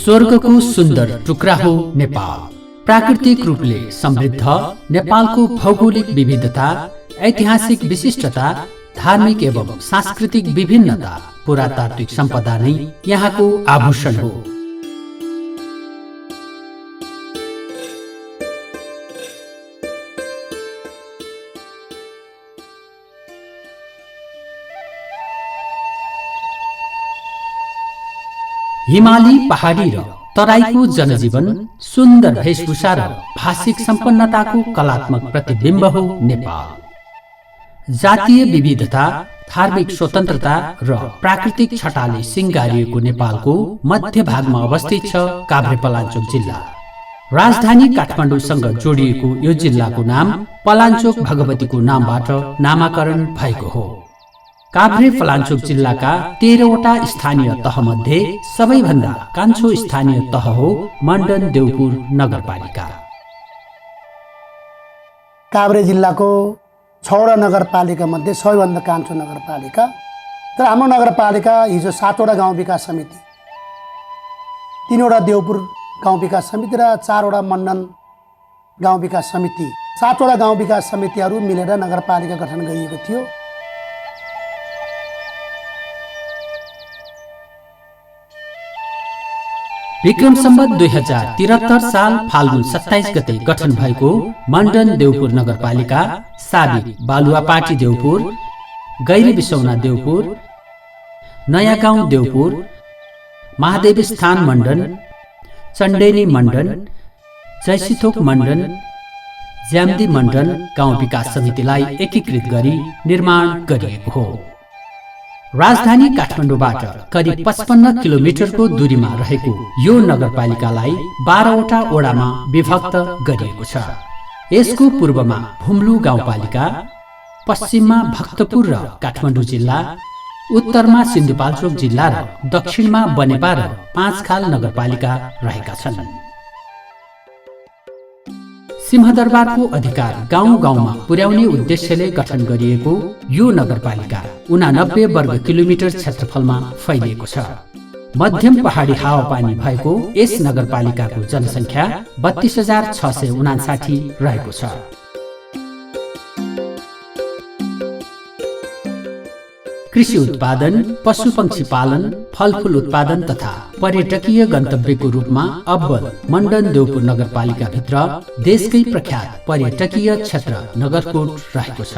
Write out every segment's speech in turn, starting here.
स्वर्गको सुन्दर टुक्रा हो नेपाल। प्राकृतिक रूपले समृद्ध नेपालको भौगोलिक विविधता, ऐतिहासिक विशिष्टता, धार्मिक एवं सांस्कृतिक विभिन्नता, पुरातात्विक सम्पदा नै यहाँको आभूषण हो। हिमाली पहाडी र तराईको जनजीवन, सुन्दर वेशभूषा र भाषिक सम्पन्नताको कलात्मक प्रतिबिम्ब हो नेपाल। जातीय विविधता, धार्मिक स्वतन्त्रता र प्राकृतिक छटाले सिंगारिएको नेपालको मध्य भागमा अवस्थित छ काभ्रेपलाञ्चोक जिल्ला। राजधानी काठमाडौँसँग जोडिएको यो जिल्लाको नाम पलाञ्चोक भगवतीको नामबाट नामाकरण भएको हो। काभ्रेपलाञ्चोक जिल्लाका 13वटा स्थानीय तहमध्ये सबैभन्दा कान्छो स्थानीय तह हो मण्डन देउपुर नगरपालिका। काभ्रे जिल्लाको 6वटा नगरपालिका मध्ये सबैभन्दा कान्छो नगरपालिका। तर हाम्रो नगरपालिका हिजो 7वटा गाउँ विकास समिति, 3वटा देउपुर गाउँ विकास समिति र 4वटा मण्डन गाउँ विकास समिति, 7वटा गाउँ विकास समितिहरू मिलेर नगरपालिका गठन गरिएको थियो। विक्रम सम्वत 2073 साल फाल्गुन 27 गते गठन भएको मण्डन देउपुर नगरपालिका साबिक बालुवापाटी देउपुर, गैरी बिसौना देउपुर, नयाँ गाउँ देउपुर, महादेव स्थान मण्डन, चण्डेनी मण्डन, जयसिथोक मण्डन, ज्याम्दी मण्डन गाउँ विकास समितिलाई एकीकृत गरी निर्माण गरिएको हो। राजधानी काठमाडौँबाट करिब 55 किलोमिटरको दूरीमा रहेको यो नगरपालिकालाई 12वटा वडामा विभक्त गरिएको छ। यसको पूर्वमा भुम्लु गाउँपालिका, पश्चिममा भक्तपुर र काठमाडौँ जिल्ला, उत्तरमा सिन्धुपाल्चोक जिल्ला र दक्षिणमा बनेपा र पाँचखाल नगरपालिका रहेका छन्। सिंहदरबारको अधिकार गाउँ गाउँमा पुर्याउने उद्देश्यले गठन गरिएको यो नगरपालिका 89 वर्ग किलोमिटर क्षेत्रफलमा फैलिएको छ। मध्यम पहाडी हावापानी भएको यस नगरपालिकाको जनसङ्ख्या 32,659 रहेको छ। कृषि उत्पादन, पशुपक्षी पालन, फलफूल उत्पादन तथा पर्यटकीय गन्तव्यको रूपमा अब्बल मण्डन देउपुर नगरपालिका भित्र देशकै प्रख्यात पर्यटकीय क्षेत्र नगरकोट रहेको छ,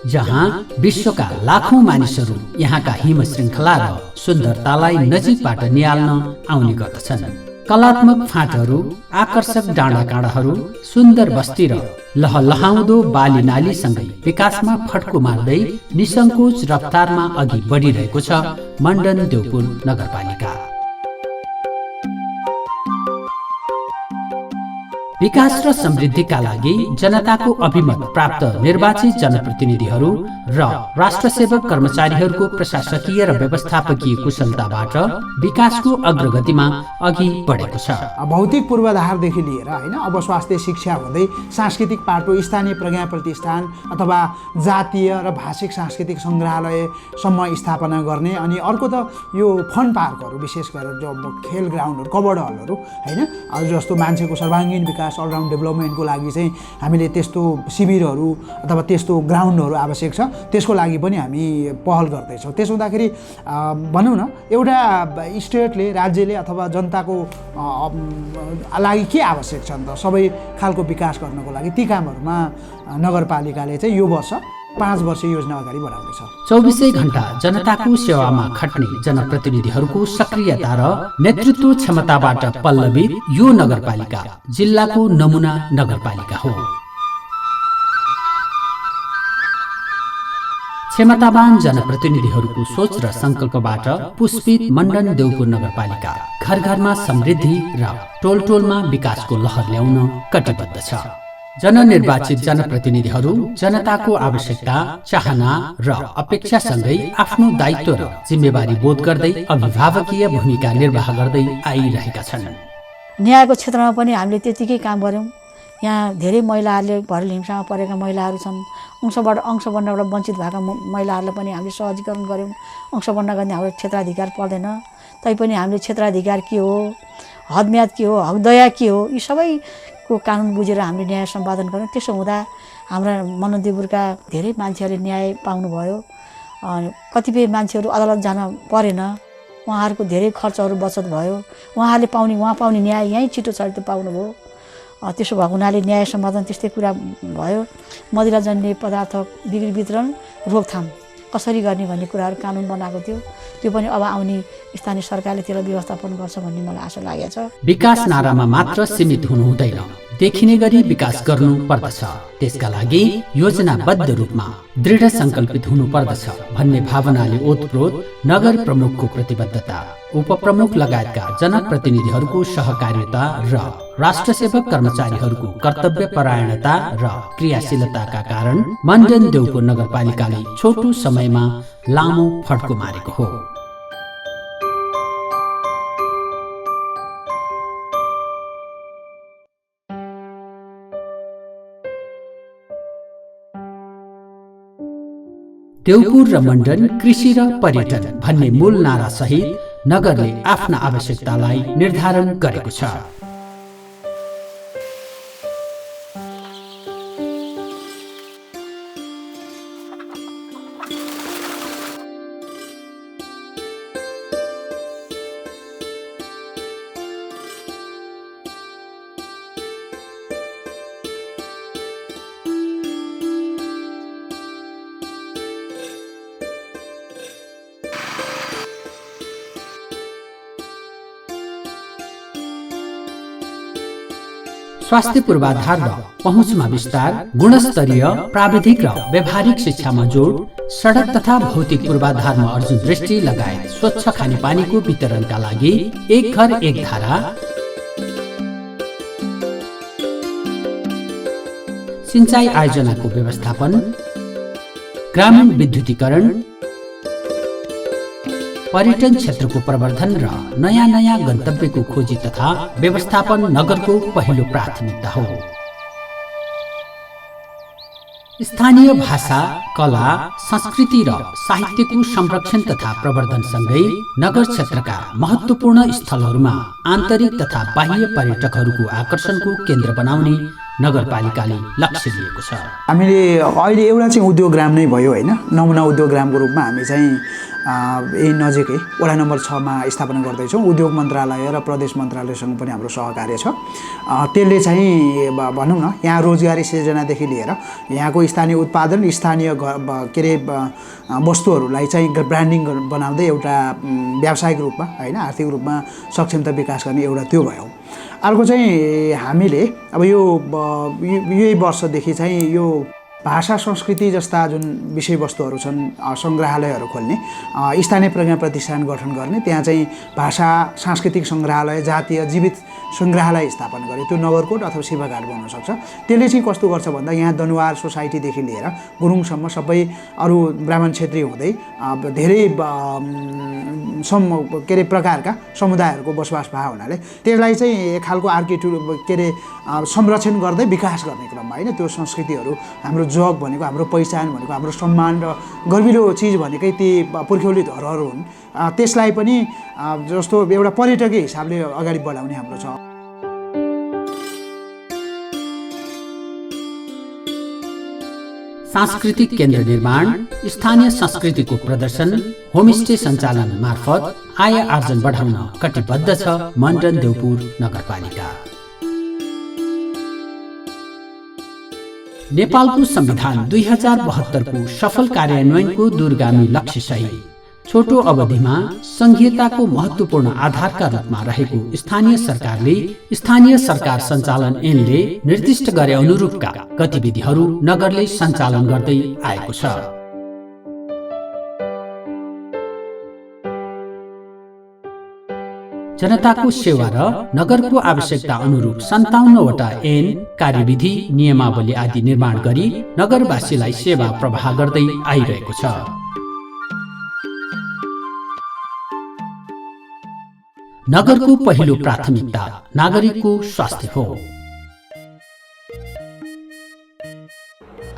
जहाँ विश्वका लाखौं मानिसहरू यहाँका हिम श्रृङ्खला र सुन्दरतालाई नजिकबाट निहाल्न आउने गर्दछन्। कलात्मक फाँटहरू, आकर्षक डाँडाकाँडाहरू, सुन्दर बस्ती र लहलहाउँदो बाली नालीसँगै विकासमा फड्को मार्दै निसङ्कोच रफ्तारमा अघि बढिरहेको छ मण्डन देउपुर नगरपालिका। विकास र समृद्धिका लागि जनताको अभिमत प्राप्त निर्वाचित जनप्रतिनिधिहरू र राष्ट्रसेवक कर्मचारीहरूको प्रशासकीय र व्यवस्थापकीय कुशलताबाट विकासको अग्रगतिमा अघि बढेको छ। भौतिक पूर्वाधारदेखि लिएर हैन अब स्वास्थ्य, शिक्षा हुँदै सांस्कृतिक पाटो, स्थानीय प्रज्ञा प्रतिष्ठान अथवा जातीय र भाषिक सांस्कृतिक सङ्ग्रहालयसम्म स्थापना गर्ने। अनि अर्को त यो फन पार्कहरू, विशेष गरेर जो खेल ग्राउन्डहरू, कबड हलहरू हैन, जस्तो मान्छेको सर्वाङ्गीण विकास, अलराउन्ड डेभलपमेन्टको लागि चाहिँ हामीले त्यस्तो शिविरहरू अथवा त्यस्तो ग्राउन्डहरू आवश्यक छ। त्यसको लागि पनि हामी पहल गर्दैछौँ। त्यसो हुँदाखेरि भनौँ न, एउटा स्टेटले, राज्यले अथवा जनताको लागि के आवश्यक छ त सबै खालको विकास गर्नको लागि, ती कामहरूमा नगरपालिकाले चाहिँ यो वर्ष 5 वर्ष योजना अगाडि बढाउँदैछ। 24 घण्टा जनताको सेवामा खट्ने जनप्रतिनिधिहरूको सक्रियता र नेतृत्व क्षमताबाट पल्लवित यो नगरपालिका जिल्लाको नमुना नगरपालिका हो। क्षमतावान जनप्रतिनिधिहरूको सोच र संकल्पबाट पुष्पित मण्डन देउपुर नगरपालिका घर घरमा समृद्धि र टोल टोलमा विकासको लहर ल्याउन कटिबद्ध छ। जननिर्वाचित जनप्रतिनिधिहरू जनताको आवश्यकता, चाहना र अपेक्षासँगै आफ्नो दायित्व र जिम्मेवारी बोध गर्दै अभिभावकीय भूमिका निर्वाह गर्दै आइरहेका छन्। न्यायको क्षेत्रमा पनि हामीले त्यतिकै काम गर्यौं। यहाँ धेरै महिलाहरूले भरल हिंसामा परेका महिलाहरू छन्। अंश बन्नबाट वञ्चित भएका महिलाहरूलाई पनि हामीले सहजीकरण गर्यौं। अंश बन्न गर्ने हाम्रो क्षेत्राधिकार पर्दैन, तैपनि हामीले क्षेत्राधिकार के हो, हदम्याद के हो, हकदया के हो, यी सबैको कानुन बुझेर हामीले न्याय सम्पादन गऱ्यौँ। त्यसो हुँदा हाम्रा मनन देवपुरका धेरै मान्छेहरूले न्याय पाउनुभयो। कतिपय मान्छेहरू अदालत जान परेन, उहाँहरूको धेरै खर्चहरू बचत भयो। उहाँ पाउने न्याय यहीँ छिटो छरितो पाउनुभयो। त्यसो भएको हुनाले न्याय सम्पादन त्यस्तै कुरा भयो। मदिराजन्य पदार्थ बिक्री वितरण रोकथाम कसरी गर्ने भन्ने कुराहरू कानुन बनाएको थियो। त्यो पनि अब आउने स्थानीय सरकारले त्यसलाई व्यवस्थापन गर्छ भन्ने मलाई आशा लागेको छ। विकास नारामा मात्र सीमित हुनु हुँदैन, देखिने गरी विकास गर्नु पर्दछ। त्यसका लागि योजनाबद्ध रूपमा दृढ संकल्पित हुनु पर्दछ भन्ने भावनाले ओतप्रोत नगर प्रमुखको प्रतिबद्धता, उपप्रमुख लगायतका जनप्रतिनिधिहरूको सहकार्यता र राष्ट्रसेवक कर्मचारीहरूको कर्तव्य परायणता र क्रियाशीलताका कारण मण्डन देउपुर नगरपालिकाले छोटो समयमा लामो फड्को मारेको हो। देउपुर र मण्डन कृषि र पर्यटन भन्ने मूल नारा सहित नगरले आफ्ना आवश्यकतालाई निर्धारण गरेको छ। स्वास्थ्य पूर्वाधार र पहुँचमा विस्तार, गुणस्तरीय प्राविधिक र व्यावहारिक शिक्षामा जोड, सडक तथा भौतिक पूर्वाधारमा अर्जुन दृष्टि लगायत स्वच्छ खानेपानीको वितरणका लागि एक घर एक धारा, सिंचाई आयोजनाको व्यवस्थापन, ग्रामीण विद्युतीकरण, पर्यटन क्षेत्रको प्रवर्धन र नयाँ नयाँ गन्तव्यको खोजी तथा व्यवस्थापन नगरको पहिलो प्राथमिकता हो। स्थानीय भाषा, कला, संस्कृति र साहित्यको संरक्षण तथा प्रवर्धनसँगै नगर क्षेत्रका महत्त्वपूर्ण स्थलहरूमा आन्तरिक तथा बाह्य पर्यटकहरूको आकर्षणको केन्द्र बनाउने नगरपालिकाले लक्ष्य लिएको छ। हामीले अहिले एउटा चाहिँ उद्योगग्राम नै भयो होइन, नमुना उद्योगग्रामको रूपमा हामी चाहिँ यही नजिकै वडा नम्बर 6 मा स्थापना गर्दैछौँ। उद्योग मन्त्रालय र प्रदेश मन्त्रालयसँग पनि हाम्रो सहकार्य छ। त्यसले चाहिँ भनौँ न यहाँ रोजगारी सृजनादेखि लिएर यहाँको स्थानीय उत्पादन, स्थानीय के अरे वस्तुहरूलाई चाहिँ ब्रान्डिङ बनाउँदै एउटा व्यावसायिक रूपमा होइन आर्थिक रूपमा सक्षमता विकास गर्ने एउटा त्यो भयो। अर्को चाहिँ हामीले अब यही वर्षदेखि चाहिँ यो भाषा संस्कृति जस्ता जुन विषयवस्तुहरू छन्, सङ्ग्रहालयहरू खोल्ने, स्थानीय प्रज्ञा प्रतिष्ठान गठन गर्ने, त्यहाँ चाहिँ भाषा सांस्कृतिक सङ्ग्रहालय, जातीय जीवित सङ्ग्रहालय स्थापना गरे। त्यो नगरकोट अथवा शिवघाट बन्न सक्छ। त्यसले चाहिँ कस्तो गर्छ भन्दा यहाँ दनुवार सोसाइटीदेखि लिएर गुरुङसम्म सबै अरू ब्राह्मण क्षेत्रीय हुँदै धेरै के अरे प्रकारका समुदायहरूको बसोबास भएको हुनाले त्यसलाई चाहिँ एक खालको के अरे संरक्षण गर्दै विकास गर्ने क्रममा होइन, त्यो संस्कृतिहरू हाम्रो जग भनेको, हाम्रो पहिचान भनेको, हाम्रो सम्मान र गर्विलो चिज भनेकै ती पुर्ख्यौली धरोहरहरू हुन्। त्यसलाई पनि जस्तो एउटा पर्यटकीय हिसाबले अगाडि बढाउने हाम्रो छ। सांस्कृतिक केन्द्र निर्माण, स्थानीय संस्कृतिको प्रदर्शन, होमस्टे सञ्चालन मार्फत आय आर्जन बढाउन कटिबद्ध छ मण्डन देउपुर नगरपालिका। नेपालको संविधान 2072 को सफल कार्यान्वयनको दूरगामी लक्ष्य सहित छोटो अवधिमा संघीयताको महत्त्वपूर्ण आधारका रूपमा रहेको स्थानीय सरकारले स्थानीय सरकार सञ्चालन ऐनले निर्दिष्ट गरे अनुरूपका गतिविधिहरू नगरले सञ्चालन गर्दै आएको छ। जनताको सेवा र नगरको आवश्यकता अनुरूप 57 वटा ऐन, कार्यविधि, नियमावली आदि निर्माण गरी नगरवासीलाई सेवा प्रवाह गर्दै आइरहेको छ। नगरको पहिलो प्राथमिकता नागरिकको स्वास्थ्य हो।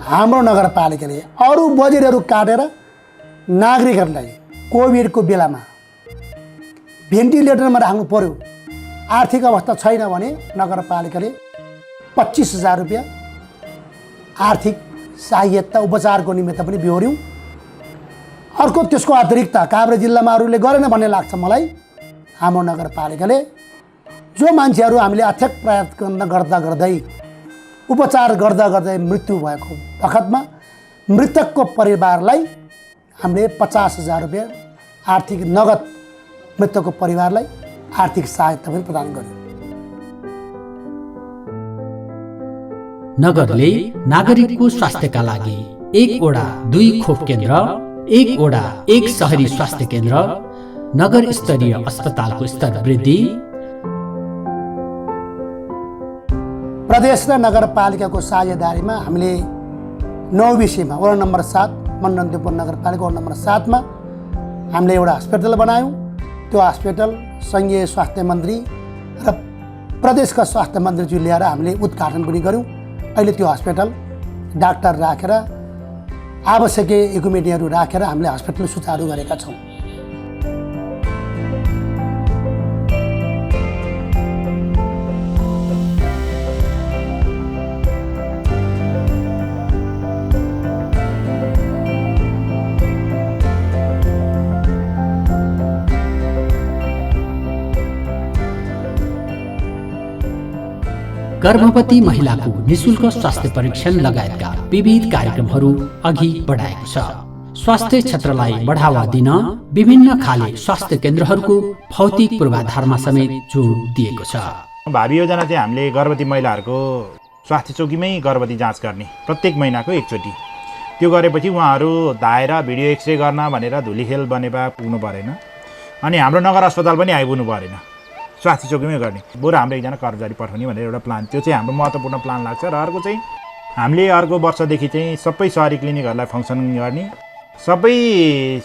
हाम्रो नगरपालिकाले अरू बजेटहरू काटेर नागरिकहरूलाई कोभिडको बेलामा भेन्टिलेटरमा राख्नु पर्यो, आर्थिक अवस्था छैन भने नगरपालिकाले 25,000 रुपियाँ आर्थिक सहायता उपचारको निमित्त पनि बिहोर्यौँ। अर्को त्यसको अतिरिक्त काभ्रे जिल्लामा अरूले गरेन भन्ने लाग्छ मलाई, हाम्रो नगरपालिकाले जो मान्छेहरू हामीले अथक प्रयत्न गर्दा गर्दै उपचार गर्दा गर्दै मृत्यु भएको बखतमा मृतकको परिवारलाई हामीले 50,000 रुपियाँ आर्थिक नगद मृतकको परिवारलाई आर्थिक सहायता पनि प्रदान गर्यौँ। नगरले नागरिकको स्वास्थ्यका लागि 1 वडा 2 खोप केन्द्र, 1 वडा 1 शहरी स्वास्थ्य केन्द्र, नगर स्तरीय अस्पतालको स्तर वृद्धि, प्रदेश र नगरपालिकाको साझेदारीमा हामीले 9 विषयमा वडा नम्बर 7 मण्डन देवपुर नगरपालिका वडा नम्बर 7 मा हामीले एउटा हस्पिटल बनायौँ। त्यो हस्पिटल सङ्घीय स्वास्थ्य मन्त्री र प्रदेशका स्वास्थ्य मन्त्रीज्यू ल्याएर हामीले उद्घाटन पनि गऱ्यौँ। अहिले त्यो हस्पिटल डाक्टर राखेर आवश्यक इक्विपमेन्टहरू राखेर हामीले हस्पिटल सुचारू गरेका छौँ। गर्भवती महिलाको निशुल्क स्वास्थ्य परीक्षण लगायतका विविध कार्यक्रमहरू अघि बढाएको छ। स्वास्थ्य क्षेत्रलाई बढावा दिन विभिन्न खाले स्वास्थ्य केन्द्रहरूको भौतिक पूर्वाधारमा समेत जोड दिएको छ। भावी योजना चाहिँ हामीले गर्भवती महिलाहरूको स्वास्थ्य चौकीमै गर्भवती जाँच गर्ने प्रत्येक महिनाको एकचोटि। त्यो गरेपछि उहाँहरू धाएर भिडियो एक्सरे गर्न भनेर धुलीखेल बनेपा पुग्नु परेन अनि हाम्रो नगर अस्पताल पनि आइपुग्नु परेन, स्वास्थ्य चौकीमै गर्ने। बरु हाम्रो एकजना कर्मचारी पठाउने भनेर एउटा प्लान, त्यो चाहिँ हाम्रो महत्त्वपूर्ण प्लान लाग्छ। र अर्को चाहिँ हामीले अर्को वर्षदेखि चाहिँ सबै सहरी क्लिनिकहरूलाई फङ्सन गर्ने, सबै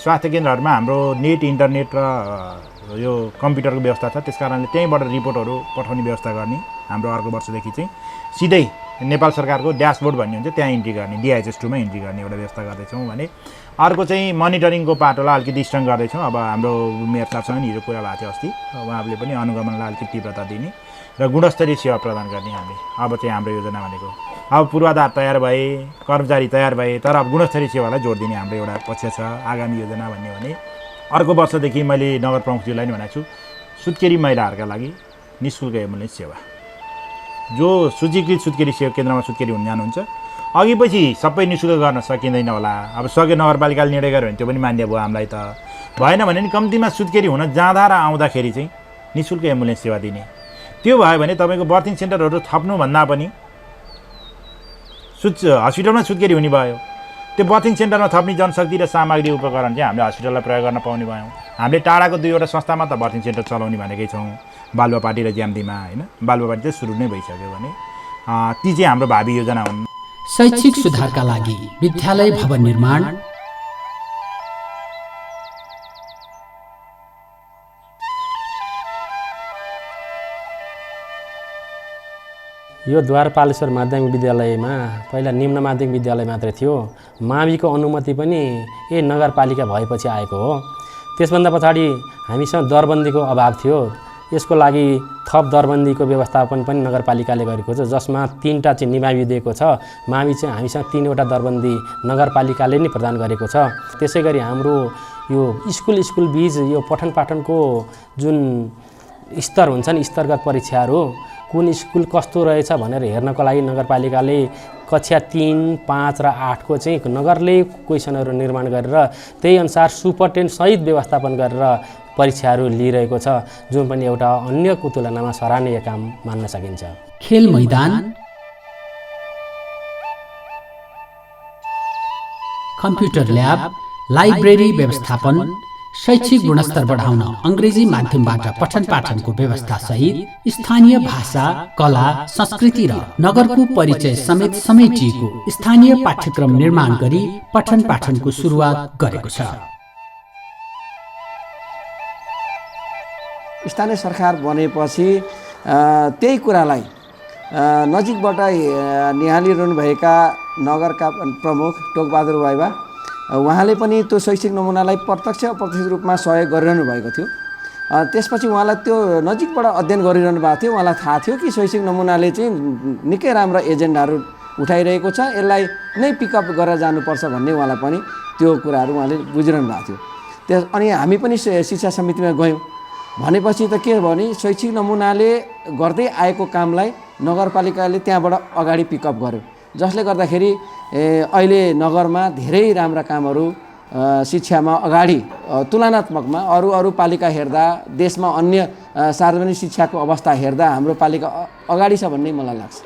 स्वास्थ्य केन्द्रहरूमा हाम्रो नेट इन्टरनेट र यो कम्प्युटरको व्यवस्था छ, त्यस कारणले त्यहीँबाट रिपोर्टहरू पठाउने व्यवस्था गर्ने। हाम्रो अर्को वर्षदेखि चाहिँ सिधै नेपाल सरकारको ड्यासबोर्ड भन्ने हुन्छ त्यहाँ इन्ट्री गर्ने, DHS2 मा इन्ट्री गर्ने एउटा व्यवस्था गर्दैछौँ भने। अर्को चाहिँ मोनिटरिङको पाटोलाई अलिकति स्ट्रङ गर्दैछौँ। अब हाम्रो मेयर साहबसँग हिजो कुरा भएको थियो अस्ति, उहाँहरूले पनि अनुगमनलाई अलिकति तीव्रता दिने र गुणस्तरीय सेवा प्रदान गर्ने हामीले। अब चाहिँ हाम्रो योजना भनेको अब पूर्वाधार तयार भए, कर्मचारी तयार भए, तर अब गुणस्तरीय सेवालाई जोड दिने हाम्रो एउटा पक्ष छ आगामी योजना भन्ने भने। अर्को वर्षदेखि मैले नगर प्रमुखज्यूलाई नै भनेको छु, सुत्केरी महिलाहरूका लागि निःशुल्क एम्बुलेन्स सेवा। जो सूचीकृत सुत्केरी सेवा केन्द्रमा सुत्केरी हुन जानुहुन्छ अघि पछि सबै निःशुल्क गर्न सकिँदैन होला। अब सक्यो नगरपालिकाले निर्णय गर्यो भने त्यो पनि मान्य भयो हामीलाई, त भएन भने नि कम्तीमा सुत्केरी हुन जाँदा र आउँदाखेरि चाहिँ निःशुल्क एम्बुलेन्स सेवा दिने। त्यो भयो भने तपाईँको बर्थिङ सेन्टरहरू थप्नुभन्दा पनि हस्पिटलमा सुत्केरी हुने भयो। त्यो बर्थिङ सेन्टरमा थप्ने जनशक्ति र सामग्री उपकरण चाहिँ हामीले हस्पिटललाई प्रयोग गर्न पाउने भयौँ। हामीले टाढाको 2वटा संस्थामा त बर्थिङ सेन्टर चलाउने भनेकै छौँ, बालुवापाटी र ज्याम्दीमा होइन। बालुवापाटी चाहिँ सुरु नै भइसक्यो भने ती चाहिँ हाम्रो भावी योजना हुन्। शैक्षिक सुधारका लागि विद्यालय भवन निर्माण, यो द्वारपालेश्वर माध्यमिक विद्यालयमा पहिला निम्न माध्यमिक विद्यालय मात्रै थियो। माविको अनुमति पनि यही नगरपालिका भएपछि आएको हो। त्यसभन्दा पछाडि हामीसँग दरबन्दीको अभाव थियो। यसको लागि थप दरबन्दीको व्यवस्थापन पनि नगरपालिकाले गरेको छ, जसमा 3टा चाहिँ निमावि दिएको छ। मावि चाहिँ हामीसँग 3वटा दरबन्दी नगरपालिकाले नै प्रदान गरेको छ। त्यसै गरी हाम्रो यो स्कुल बीच यो पठन पाठनको जुन स्तर हुन्छ नि, स्तरगत परीक्षाहरू कुन स्कुल कस्तो रहेछ भनेर हेर्नको लागि नगरपालिकाले कक्षा 3, 5 र 8 को चाहिँ नगरले क्वेसनहरू निर्माण गरेर त्यही अनुसार सुपरटेन्ट सहित व्यवस्थापन गरेर परीक्षाहरू लिइरहेको छ, जुन पनि एउटा अन्यको तुलनामा सराहनीय काम मान्न सकिन्छ। खेल मैदान, कम्प्युटर ल्याब, लाइब्रेरी व्यवस्थापन, शैक्षिक गुणस्तर बढाउन अङ्ग्रेजी माध्यमबाट पठन पाठनको व्यवस्था सहित स्थानीय भाषा, कला, संस्कृति र नगरको परिचय समेत समेटिएको स्थानीय पाठ्यक्रम निर्माण गरी पठन पाठनको सुरुवात गरेको छ। स्थानीय सरकार बनेपछि त्यही कुरालाई नजिकबाट निहालिरहनुभएका नगरका प्रमुख टोकबहादुर वाइबा उहाँले पनि त्यो शैक्षिक नमुनालाई प्रत्यक्ष अप्रत्यक्ष रूपमा सहयोग गरिरहनु भएको थियो त्यसपछि उहाँलाई त्यो नजिकबाट अध्ययन गरिरहनु भएको थियो। उहाँलाई थाहा थियो कि शैक्षिक नमुनाले चाहिँ निकै राम्रा एजेन्डाहरू उठाइरहेको छ, यसलाई नै पिकअप गरेर जानुपर्छ भन्ने उहाँलाई पनि त्यो कुराहरू उहाँले बुझिरहनु भएको थियो। अनि हामी पनि शिक्षा समितिमा गयौँ। भनेपछि त के भने शैक्षिक नमुनाले गर्दै आएको कामलाई नगरपालिकाले त्यहाँबाट अगाडि पिकअप गर्यो, जसले गर्दाखेरि अहिले नगरमा धेरै राम्रा कामहरू शिक्षामा अगाडि तुलनात्मकमा अरू पालिका हेर्दा, देशमा अन्य सार्वजनिक शिक्षाको अवस्था हेर्दा हाम्रो पालिका अगाडि छ भन्ने मलाई लाग्छ।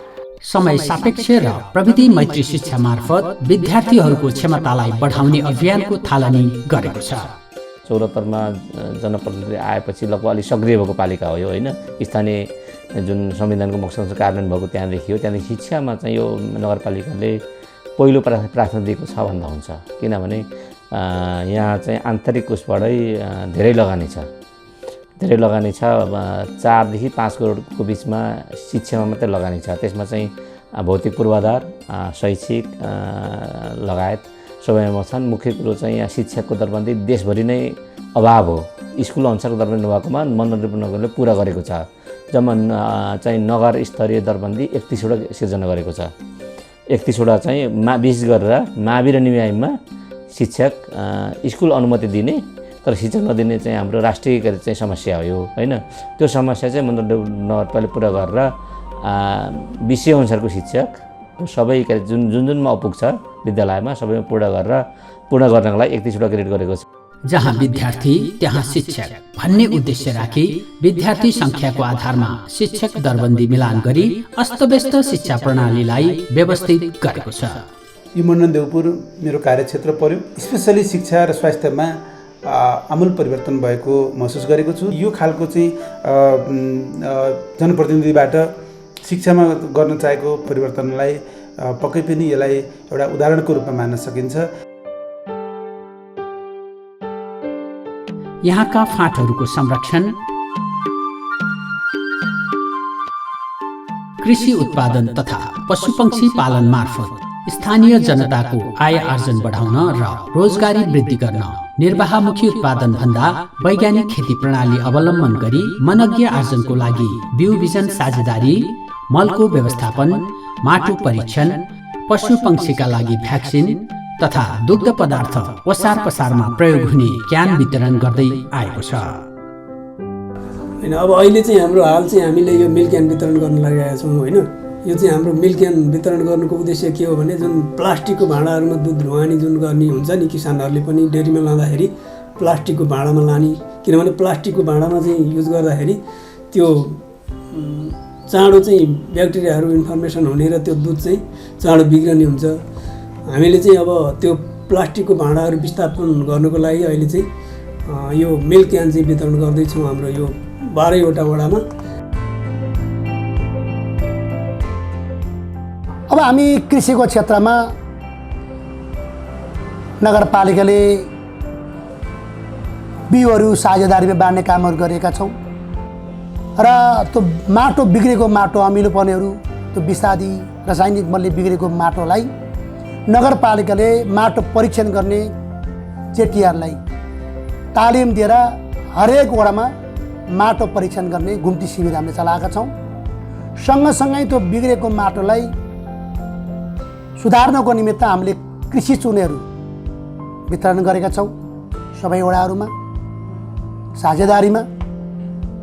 समय सापेक्ष र प्रविधि मैत्री शिक्षा मार्फत विद्यार्थीहरूको क्षमतालाई बढाउने अभियानको थालनी गरेको छ। 74मा जनप्रतिनिधि आएपछि लगभग अलिक सक्रिय भएको पालिका हो यो होइन। स्थानीय जुन संविधानको मकसद कार्यान्वयन भएको त्यहाँदेखि हो। त्यहाँदेखि शिक्षामा चाहिँ यो नगरपालिकाले पहिलो प्राथमिकता दिएको छ भन्दा हुन्छ, किनभने यहाँ चाहिँ आन्तरिक उसबाटै धेरै लगानी छ। 4 देखि 5 करोडको बिचमा शिक्षामा मात्रै लगानी छ। त्यसमा चाहिँ भौतिक पूर्वाधार, शैक्षिक लगायत सबैमा छन्। मुख्य कुरो चाहिँ यहाँ शिक्षाको दरबन्दी देशभरि नै अभाव हो। स्कुल अनुसारको दरबन्दी नभएकोमा मनोरञ्जन नगरले पुरा गरेको छ। जम्मा चाहिँ नगर स्तरीय दरबन्दी 31वटा सिर्जना गरेको छ। 31वटा चाहिँ विशेष गरेर मावि र निमाविमा शिक्षक स्कुल अनुमति दिने तर शिक्षक नदिने चाहिँ हाम्रो राष्ट्रिय चाहिँ समस्या हो यो होइन। त्यो समस्या चाहिँ नगरपालिकाले पुरा गरेर विषयअनुसारको शिक्षक सबै जुनमा अपुग्छ विद्यालयमा सबैमा पूर्ण गर्नको लागि 31वटा क्रेडिट गरेको छ। जहाँ विद्यार्थी त्यहाँ शिक्षक भन्ने उद्देश्य राखी विद्यार्थी संख्याको आधारमा शिक्षक दरबन्दी मिलान गरी अस्तव्यस्त शिक्षा प्रणालीलाई व्यवस्थित गरेको छ। यो मण्डन देउपुर मेरो कार्यक्षेत्र पर्यो। स्पेसली शिक्षा र स्वास्थ्यमा आमूल परिवर्तन भएको महसुस गरेको छु। यो खालको चाहिँ जनप्रतिनिधिबाट शिक्षामा गर्न चाहेको परिवर्तनलाई पक्कै पनि यसलाई एउटा उदाहरणको रूपमा मान्न सकिन्छ। यहाँका फाँटहरूको संरक्षण, कृषि उत्पादन तथा पशुपक्षी पालन मार्फत स्थानीय जनताको आय आर्जन बढाउन र रोजगारी वृद्धि गर्न निर्वाहमुखी उत्पादन भन्दा वैज्ञानिक खेती प्रणाली अवलम्बन गरी मनज्ञ आर्जनको लागि बिउ बिजन साझेदारी, मलको व्यवस्थापन, माटो परीक्षण, पशु पंक्षीका लागि भ्याक्सिन तथा दुग्ध पदार्थ ओसार पसारमा प्रयोग हुने क्यान वितरण गर्दै आएको छ। होइन, अब अहिले चाहिँ हाम्रो हाल चाहिँ हामीले यो मिल्क क्यान वितरण गर्न लागिरहेका छौँ होइन। यो चाहिँ हाम्रो मिल्क क्यान वितरण गर्नुको उद्देश्य के हो भने जुन प्लास्टिकको भाँडाहरूमा दुध ढुवानी जुन गर्ने हुन्छ नि, किसानहरूले पनि डेरीमा लाँदाखेरि प्लास्टिकको भाँडामा लाने, किनभने प्लास्टिकको भाँडामा चाहिँ युज गर्दाखेरि त्यो चाँडो चाहिँ ब्याक्टेरियाहरू इन्फर्मेसन हुने र त्यो दुध चाहिँ चाँडो बिग्रने हुन्छ। हामीले चाहिँ अब त्यो प्लास्टिकको भाँडाहरू विस्थापन गर्नुको लागि अहिले चाहिँ यो मिल्क क्यान चाहिँ वितरण गर्दैछौँ हाम्रो यो 12वटा वडामा। अब हामी कृषिको क्षेत्रमा नगरपालिकाले बिउहरू साझेदारीमा बाँड्ने कामहरू गरेका छौँ र त्यो माटो बिग्रेको माटो अमिलो पर्नेहरू, त्यो विषादी रासायनिक मलले बिग्रेको माटोलाई नगरपालिकाले माटो परीक्षण गर्ने जेटिआरलाई तालिम दिएर हरेक वडामा माटो परीक्षण गर्ने घुम्ती शिविर हामीले चलाएका छौँ। सँगसँगै त्यो बिग्रेको माटोलाई सुधार्नको निमित्त हामीले कृषि चुनेहरू वितरण गरेका छौँ सबै वडाहरूमा साझेदारीमा।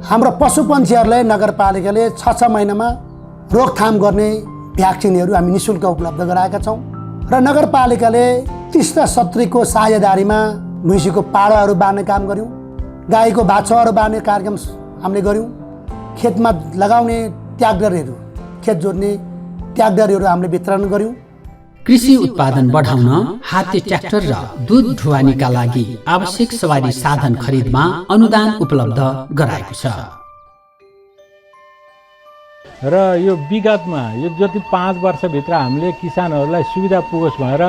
हाम्रो पशुपन्छीहरूलाई नगरपालिकाले 6 महिनामा रोकथाम गर्ने भ्याक्सिनहरू हामी निःशुल्क उपलब्ध गराएका छौँ र नगरपालिकाले 30 र 70 को साझेदारीमा भैँसीको पाडाहरू बाँड्ने काम गऱ्यौँ, गाईको बाछाहरू बाँड्ने कार्यक्रम हामीले गऱ्यौँ, खेतमा लगाउने ट्र्याक्टरहरू, खेत जोड्ने ट्र्याक्टरहरू हामीले वितरण गऱ्यौँ। कृषि उत्पादन बढाउन हात्ती ट्र्याक्टर र दुध ढुवानीका लागि आवश्यक सवारी साधन खरिदमा अनुदान उपलब्ध गराएको छ। र यो विगतमा यो जति 5 वर्षभित्र हामीले किसानहरूलाई सुविधा पुगोस् भनेर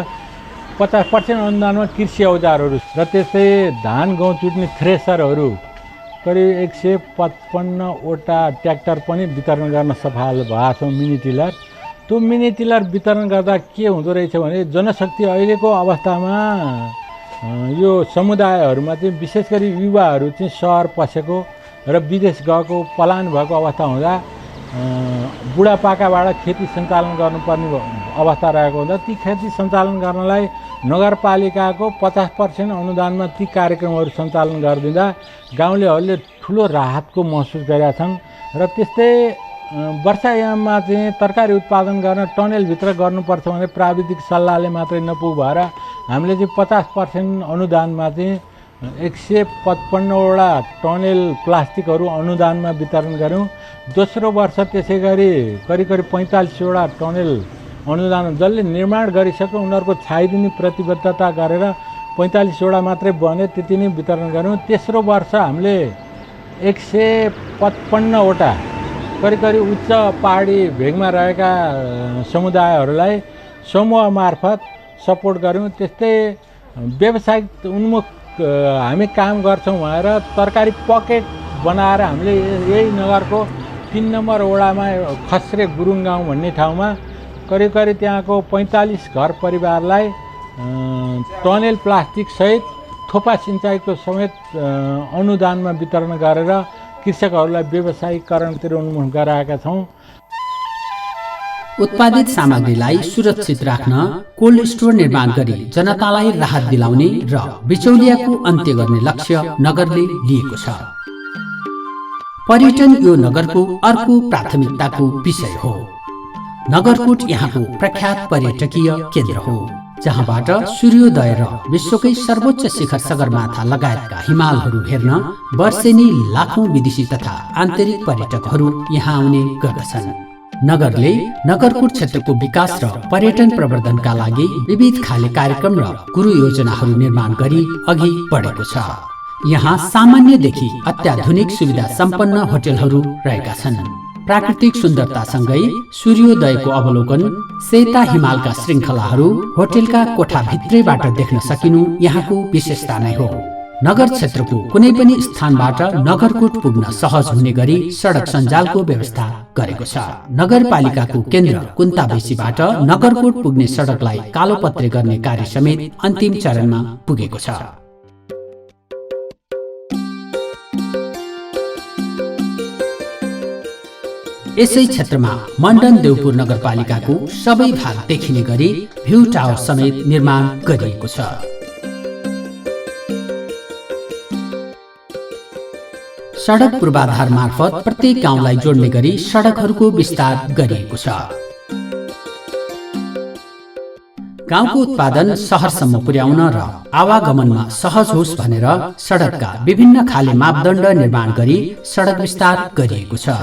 50% अनुदानमा कृषि औजारहरू र त्यस्तै धान गहुँ चुट्ने थ्रेसरहरू करिब 155वटा ट्र्याक्टर पनि वितरण गर्न सफल भएको छौँ। मिनी टिलर, त्यो मिनी टिलर वितरण गर्दा के हुँदो रहेछ भने जनशक्ति अहिलेको अवस्थामा यो समुदायहरूमा चाहिँ विशेष गरी युवाहरू चाहिँ सहर पसेको र विदेश गएको पलायन भएको अवस्था हुँदा बुढापाकाबाट खेती सञ्चालन गर्नुपर्ने अवस्था रहेको हुँदा ती खेती सञ्चालन गर्नलाई नगरपालिकाको 50% अनुदानमा ती कार्यक्रमहरू सञ्चालन गरिदिँदा गाउँलेहरूले ठुलो राहतको महसुस गरेका छन्। र त्यस्तै वर्षायाममा चाहिँ तरकारी उत्पादन गर्न टनेलभित्र गर्नुपर्छ भने प्राविधिक सल्लाहले मात्रै नपुग भएर हामीले चाहिँ 50% अनुदानमा चाहिँ 155वटा टनेल प्लास्टिकहरू अनुदानमा वितरण गऱ्यौँ। दोस्रो वर्ष त्यसै गरी करिब 45वटा टनेल अनुदान जसले निर्माण गरिसक्यो उनीहरूको छाइदिने प्रतिबद्धता गरेर 45वटा मात्रै बने त्यति नै वितरण गऱ्यौँ। तेस्रो वर्ष हामीले 155वटा करिब उच्च पहाडी भेगमा रहेका समुदायहरूलाई समूह मार्फत सपोर्ट गऱ्यौँ। त्यस्तै व्यावसायिक उन्मुख हामी काम गर्छौँ भनेर तरकारी पकेट बनाएर हामीले यही नगरको 3 नम्बर वडामा खस्रे गुरुङ गाउँ भन्ने ठाउँमा करिब त्यहाँको 45 घर परिवारलाई टनेल प्लास्टिक सहित थोपा सिँचाइको समेत अनुदानमा वितरण गरेर कृषकहरूलाई व्यवसायीकरणतिर उन्मुख गराएका छौँ। उत्पादित सामग्रीलाई सुरक्षित राख्न कोल्ड स्टोर निर्माण गरी जनतालाई राहत दिलाउने र बिचौलियाको अन्त्य गर्ने लक्ष्य नगरले लिएको छ। पर्यटन यो नगरको अर्को प्राथमिकताको विषय हो। नगरकोट यहाँको प्रख्यात पर्यटकीय केन्द्र हो, जहाँबाट सूर्योदय र विश्वकै सर्वोच्च शिखर सगरमाथा लगायतका हिमालहरू हेर्न वर्षेनी लाखौं विदेशी तथा आन्तरिक पर्यटकहरू यहाँ आउने गर्दछन्। नगरले नगरकोट क्षेत्रको विकास र पर्यटन प्रवर्धनका लागि विविध खाले कार्यक्रम र गुरु योजनाहरू निर्माण गरी अघि बढेको छ। यहाँ सामान्यदेखि अत्याधुनिक सुविधा सम्पन्न होटलहरू रहेका छन्। प्राकृतिक सुन्दरतासँगै सूर्योदयको अवलोकन, सेता हिमालका श्रृङ्खलाहरू होटलका कोठाभित्रैबाट देख्न सकिनु यहाँको विशेषता नै हो। नगर क्षेत्रको कुनै पनि स्थानबाट नगरकोट पुग्न सहज हुने गरी सडक सञ्जालको व्यवस्था गरेको छ। नगरपालिकाको केन्द्र कुन्ताबेसीबाट नगरकोट पुग्ने सडकलाई कालोपत्रे गर्ने कार्य समेत अन्तिम चरणमा पुगेको छ। यसै क्षेत्रमा मण्डन देउपुर नगरपालिकाको सबै भाग देखिने गरी भ्यू टावर समेत निर्माण गरिएको छ। सडक पूर्वाधार मार्फत प्रत्येक गाउँलाई जोड्ने गरी सडकहरूको विस्तार गरिएको छ। गाउँको उत्पादन सहरसम्म पुर्याउन र आवागमनमा सहज होस् भनेर सडकका विभिन्न खाले मापदण्ड निर्माण गरी सडक विस्तार गरिएको छ।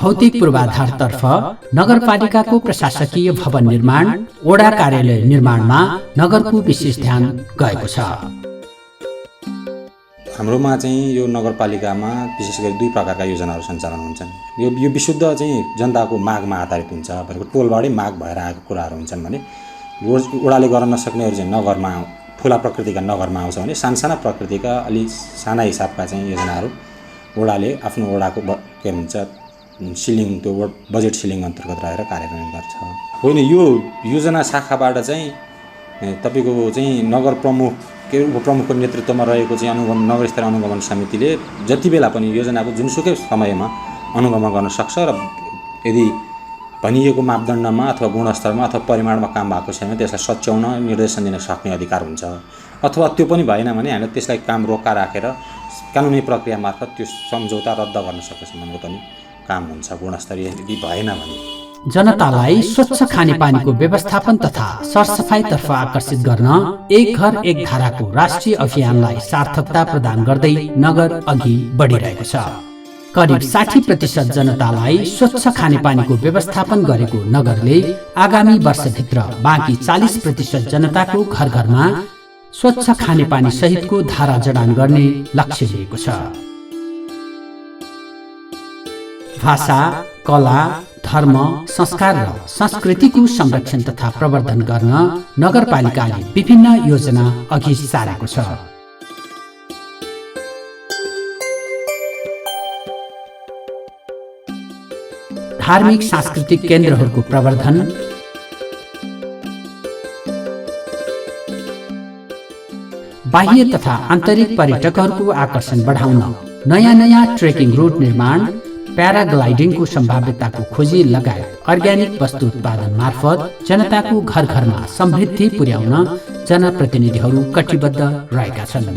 भौतिक पूर्वाधारतर्फ नगरपालिकाको प्रशासकीय भवन निर्माण, वडा कार्यालय निर्माणमा नगरको विशेष ध्यान गएको छ। हाम्रोमा चाहिँ यो नगरपालिकामा विशेष गरी 2 प्रकारका योजनाहरू सञ्चालन हुन्छन्। यो विशुद्ध चाहिँ जनताको मागमा आधारित हुन्छ। भनेको टोलबाटै माग भएर आएको कुराहरू हुन्छन् भने वडाले गर्न नसक्नेहरू चाहिँ नगरमा ठुला प्रकृतिका नगरमा आउँछ भने सानसाना प्रकृतिका अलि साना हिसाबका चाहिँ योजनाहरू वडाले आफ्नो वडाको के भन्छ सिलिङ, त्यो बजेट सिलिङ अन्तर्गत रहेर कार्यान्वयन गर्छ। होइन, यो योजना शाखाबाट चाहिँ तपाईँको चाहिँ नगर प्रमुख के उपप्रमुखको नेतृत्वमा रहेको चाहिँ नगर स्तरीय अनुगमन समितिले जति बेला पनि योजनाको जुनसुकै समयमा अनुगमन गर्न सक्छ र यदि भनिएको मापदण्डमा अथवा गुणस्तरमा अथवा परिमाणमा काम भएको छैन त्यसलाई सच्याउन निर्देशन दिन सक्ने अधिकार हुन्छ। अथवा त्यो पनि भएन भने हामीले त्यसलाई काम रोका राखेर कानुनी प्रक्रिया मार्फत त्यो सम्झौता रद्द गर्न सकेसम्मको पनि काम हुन्छ गुणस्तरीय यदि भएन भने। जनतालाई स्वच्छ खानेपानीको व्यवस्थापन तथा सरसफाइतर्फ आकर्षित गर्न एक घर एक धाराको राष्ट्रिय अभियानलाई सार्थकता प्रदान गर्दै नगर अघि बढिरहेको छ। करिब 60% जनतालाई स्वच्छ खानेपानीको व्यवस्थापन गरेको नगरले आगामी वर्षभित्र बाँकी 40% जनताको घर घरमा स्वच्छ खानेपानी सहितको धारा जडान गर्ने लक्ष्य लिएको छ। भाषा, कला, धर्म, संस्कार र संस्कृतिको संरक्षण तथा प्रवर्धन गर्न नगरपालिकाले विभिन्न योजना अघि सारेको छ। धार्मिक सांस्कृतिक केन्द्रहरूको प्रवर्धन, बाह्य तथा आन्तरिक पर्यटकहरूको आकर्षण बढाउन नयाँ नयाँ ट्रेकिङ रुट निर्माण, प्याराग्लाइडिङको सम्भाव्यताको खोजी लगायत अर्ग्यानिक वस्तु उत्पादन मार्फत जनताको घर घरमा समृद्धि पुर्याउन जनप्रतिनिधिहरू कटिबद्ध रहेका छन्।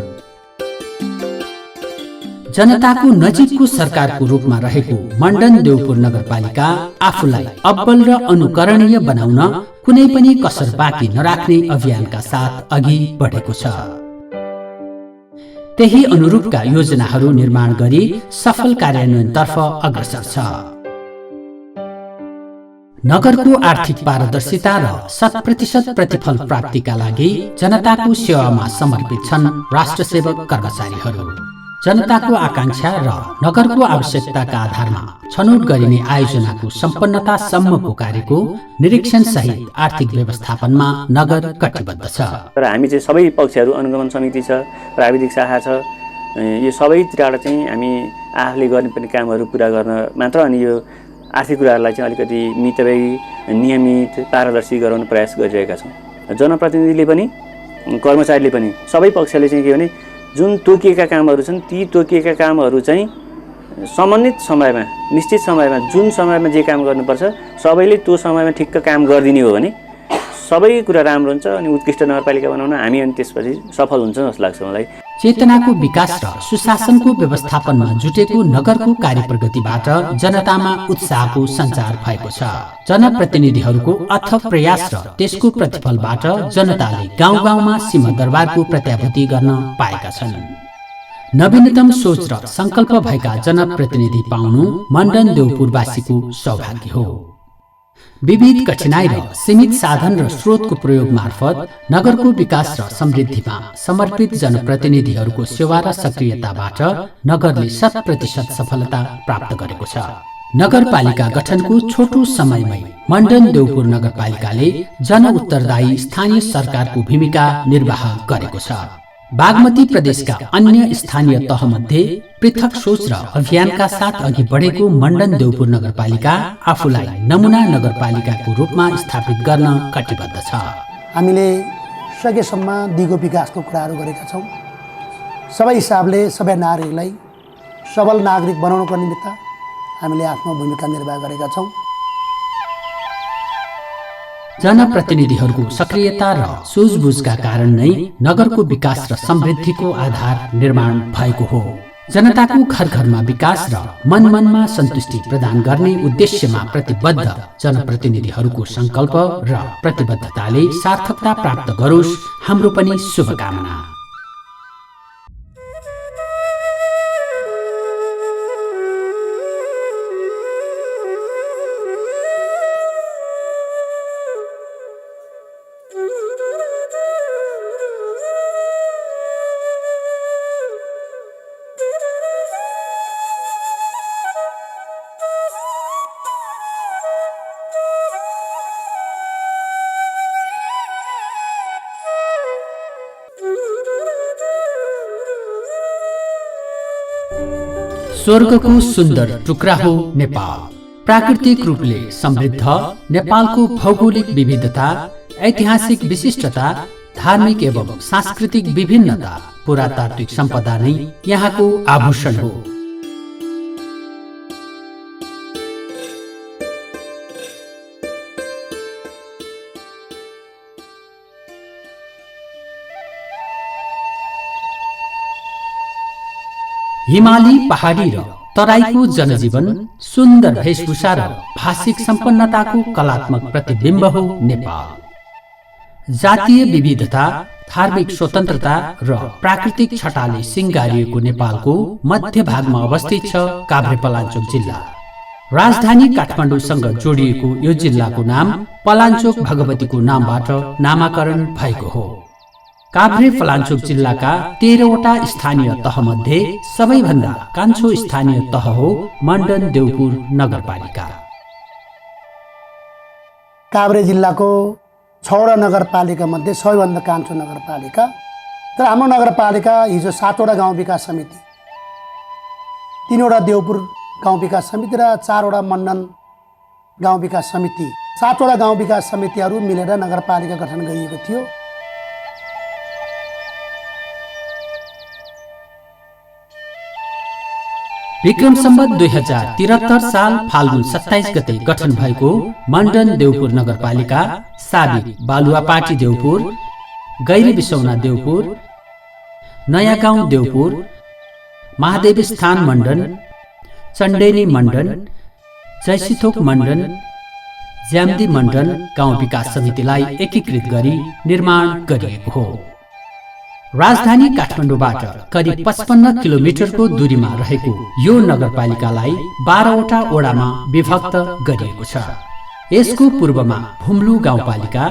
जनताको नजिकको सरकारको रूपमा रहेको मण्डन देउपुर नगरपालिका आफूलाई अब्बल र अनुकरणीय बनाउन कुनै पनि कसर बाँकी नराख्ने अभियानका साथ अघि बढेको छ। त्यही अनुरूपका योजनाहरू निर्माण गरी सफल कार्यान्वयनतर्फ अग्रसर छ। नगरको आर्थिक पारदर्शिता र 100% प्रतिफल प्राप्तिका लागि जनताको सेवामा समर्पित छन् राष्ट्रसेवक कर्मचारीहरू। जनताको आकांक्षा र नगरको आवश्यकताका आधारमा छनौट गरिने आयोजनाको सम्पन्नतासम्मको कार्यको निरीक्षण सहित आर्थिक व्यवस्थापनमा नगर कटिबद्ध छ। र हामी चाहिँ सबै पक्षहरू, अनुगमन समिति छ, प्राविधिक शाखा छ, यो सबैतिरबाट चाहिँ हामी आफूले गर्नुपर्ने कामहरू पुरा गर्न मात्र अनि यो आर्थिक कुराहरूलाई चाहिँ अलिकति मितव्ययी, नियमित, पारदर्शी गराउने प्रयास गरिरहेका छौँ। जनप्रतिनिधिले पनि कर्मचारीले पनि सबै पक्षले चाहिँ के भने जुन तोकिएका कामहरू छन् ती तोकिएका कामहरू चाहिँ सम्बन्धित समयमा, निश्चित समयमा, जुन समयमा जे काम गर्नुपर्छ सबैले त्यो समयमा ठिक्क काम गरिदिने हो भने सबै कुरा राम्रो हुन्छ अनि उत्कृष्ट नगरपालिका बनाउन हामी अनि त्यसपछि सफल हुन्छ जस्तो लाग्छ मलाई। चेतनाको विकास र सुशासनको व्यवस्थापनमा जुटेको नगरको कार्यप्रगतिबाट जनतामा उत्साहको सञ्चार भएको छ। जनप्रतिनिधिहरूको अथक प्रयास र त्यसको प्रतिफलबाट जनताले गाउँ गाउँमा सिंहदरबारको प्रत्याभूति गर्न पाएका छन्। नवीनतम सोच र संकल्प भएका जनप्रतिनिधि पाउनु मण्डन देउपुरवासीको सौभाग्य हो। विविध कठिनाई र सीमित साधन र स्रोतको प्रयोग मार्फत नगरको विकास र समृद्धिमा समर्पित जनप्रतिनिधिहरूको सेवा र सक्रियताबाट नगरले 100% सफलता प्राप्त गरेको छ। नगरपालिका गठनको छोटो समयमै मण्डन देउपुर नगरपालिकाले जन उत्तरदायी स्थानीय सरकारको भूमिका निर्वाह गरेको छ। बागमती प्रदेशका अन्य स्थानीय तहमध्ये पृथक सोच र अभियानका साथ अघि बढेको मण्डन देउपुर नगरपालिका आफूलाई नमुना नगरपालिकाको रूपमा स्थापित गर्न कटिबद्ध छ। हामीले सकेसम्म दिगो विकासको कुराहरू गरेका छौँ। सबै हिसाबले सबै नागरिकलाई सबल नागरिक बनाउनको निमित्त हामीले आफ्नो भूमिका निर्वाह गरेका छौँ। जनप्रतिनिधिहरूको सक्रियता र सुझबुझका कारण नै नगरको विकास र समृद्धिको आधार निर्माण भएको हो। जनताको घर घरमा विकास र मन मनमा सन्तुष्टि प्रदान गर्ने उद्देश्यमा प्रतिबद्ध जनप्रतिनिधिहरूको संकल्प र प्रतिबद्धताले सार्थकता प्राप्त गरोस् हाम्रो पनि शुभकामना। स्वर्गको सुन्दर टुक्रा हो नेपाल। प्राकृतिक रूपले समृद्ध नेपालको भौगोलिक विविधता, ऐतिहासिक विशिष्टता, धार्मिक एवं सांस्कृतिक विभिन्नता, पुरातात्विक सम्पदा नै यहाँको आभूषण हो। हिमाली पहाडी र तराईको जनजीवन, सुन्दर वेशभूषा र भाषिक सम्पन्नताको कलात्मक प्रतिबिम्ब हो नेपाल। जातीय विविधता, धार्मिक स्वतन्त्रता र प्राकृतिक छटाले सिंगारिएको नेपालको मध्य भागमा अवस्थित छ काभ्रेपलाञ्चोक जिल्ला। राजधानी काठमाडौँसँग जोडिएको यो जिल्लाको नाम पलाञ्चोक भगवतीको नामबाट नामाकरण भएको हो। काभ्रेपलाञ्चोक जिल्लाका 13वटा स्थानीय तहमध्ये सबैभन्दा कान्छो स्थानीय तह हो मण्डन देउपुर नगरपालिका। काभ्रे जिल्लाको 6वटा नगरपालिका मध्ये सबैभन्दा कान्छो नगरपालिका। तर हाम्रो नगरपालिका हिजो 7वटा गाउँ विकास समिति, 3वटा देउपुर गाउँ विकास समिति र 4वटा मण्डन गाउँ विकास समिति, 7वटा गाउँ विकास समितिहरू मिलेर नगरपालिका गठन गरिएको थियो। विक्रम सम्वत 2073 साल फाल्गुन 27 गते गठन भएको मण्डन देउपुर नगरपालिका, साबिक बालुवापाटी देउपुर, गैरी बिसौना देउपुर, नयाँ गाउँ देउपुर, महादेव स्थान मण्डन, चण्डेनी मण्डन, जयसिथोक मण्डन, ज्याम्दी मण्डन गाउँ विकास समितिलाई एकीकृत गरी निर्माण गरिएको हो। राजधानी काठमाडौँबाट करिब 55 किलोमिटरको दूरीमा रहेको यो नगरपालिकालाई 12वटा वडामा विभक्त गरिएको छ। यसको पूर्वमा भुम्लु गाउँपालिका,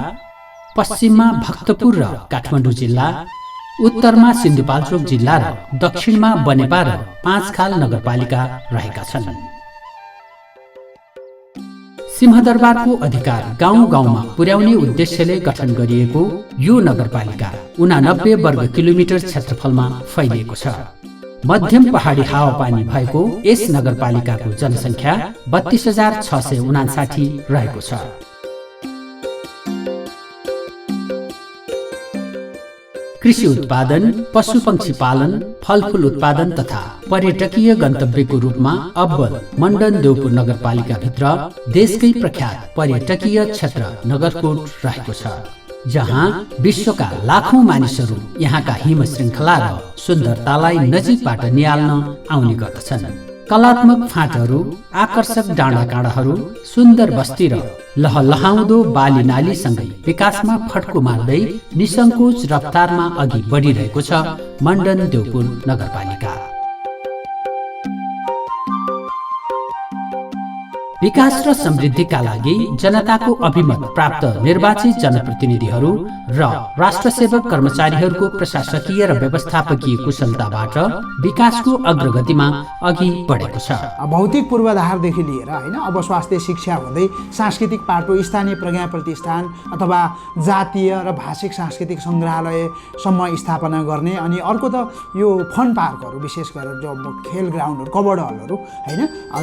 पश्चिममा भक्तपुर र काठमाडौँ जिल्ला, उत्तरमा सिन्धुपाल्चोक जिल्ला र दक्षिणमा बनेपा र पाँचखाल नगरपालिका रहेका छन्। सिंहदरबारको अधिकार गाउँ गाउँमा पुर्याउने उद्देश्यले गठन गरिएको यो नगरपालिका 89 वर्ग किलोमिटर क्षेत्रफलमा फैलिएको छ। मध्यम पहाडी हावापानी भएको यस नगरपालिकाको जनसङ्ख्या 32,659 रहेको छ। कृषि उत्पादन, पशुपक्षी पालन, फलफूल उत्पादन तथा पर्यटकीय गन्तव्यको रूपमा अब्बल मण्डन देउपुर नगरपालिका भित्र देशकै प्रख्यात पर्यटकीय क्षेत्र नगरकोट रहेको छ, जहाँ विश्वका लाखौं मानिसहरू यहाँका हिम श्रृङ्खला र सुन्दरतालाई नजिकबाट निहाल्न आउने गर्दछन्। कलात्मक फाँटहरू, आकर्षक डाँडाकाँडाहरू, सुन्दर बस्ती र लहलहाउँदो बाली नालीसँगै विकासमा फड्को मार्दै निसङ्कोच रफ्तारमा अघि बढिरहेको छ मण्डन देउपुर नगरपालिका। विकास र समृद्धिका लागि जनताको अभिमत प्राप्त निर्वाचित जनप्रतिनिधिहरू र राष्ट्रसेवक कर्मचारीहरूको प्रशासकीय र व्यवस्थापकीय कुशलताबाट विकासको अग्रगतिमा अघि बढेको छ। भौतिक पूर्वाधारदेखि लिएर होइन अब स्वास्थ्य शिक्षा हुँदै सांस्कृतिक पाटो, स्थानीय प्रज्ञा प्रतिष्ठान अथवा जातीय र भाषिक सांस्कृतिक सङ्ग्रहालयसम्म स्थापना गर्ने, अनि अर्को त यो फन पार्कहरू, विशेष गरेर जो खेल ग्राउन्डहरू, कबड हलहरू होइन,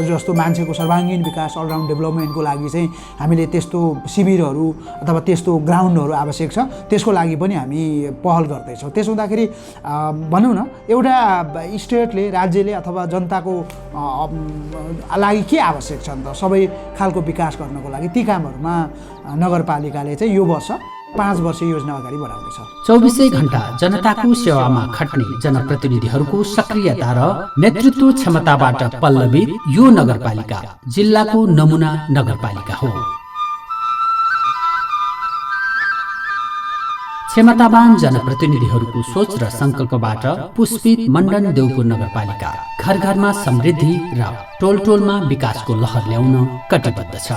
जस्तो मान्छेको सर्वाङ्गीण विकास, अलराउन्ड डेभलपमेन्टको लागि चाहिँ हामीले त्यस्तो शिविरहरू अथवा त्यस्तो ग्राउन्डहरू आवश्यक छ। त्यसको लागि पनि हामी पहल गर्दैछौँ। त्यसो हुँदाखेरि भनौँ न, एउटा स्टेटले, राज्यले अथवा जनताको लागि के आवश्यक छ नि त, सबै खालको विकास गर्नको लागि ती कामहरूमा नगरपालिकाले चाहिँ यो वर्ष 5 वर्ष योजना अगाडि बढाउँदैछ। 24 घण्टा जनताको सेवामा खट्ने जनप्रतिनिधिहरूको सक्रियता र नेतृत्व क्षमताबाट पल्लवित यो नगरपालिका जिल्लाको नमुना नगरपालिका हो। क्षमतावान जनप्रतिनिधिहरूको सोच र संकल्पबाट पुष्पित मण्डन देउपुर नगरपालिका घर घरमा समृद्धि र टोल टोलमा विकासको लहर ल्याउन कटिबद्ध छ।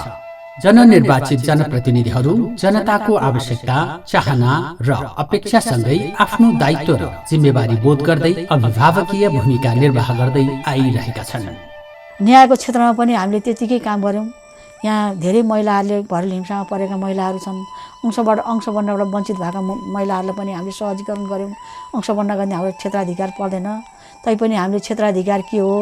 जननिर्वाचित जनप्रतिनिधिहरू जनताको आवश्यकता, चाहना र अपेक्षासँगै आफ्नो दायित्व र जिम्मेवारी बोध गर्दै अभिभावकीय भूमिका निर्वाह गर्दै आइरहेका छन्। न्यायको क्षेत्रमा पनि हामीले त्यतिकै काम गर्यौँ। यहाँ धेरै महिलाहरूले भरल हिंसामा परेका महिलाहरू छन्। अंशबन्धबाट वञ्चित भएका महिलाहरूलाई पनि हामीले सहजीकरण गर्यौँ। अंशबन्ध गर्ने हाम्रो क्षेत्राधिकार पर्दैन, तैपनि हामीले क्षेत्राधिकार के हो,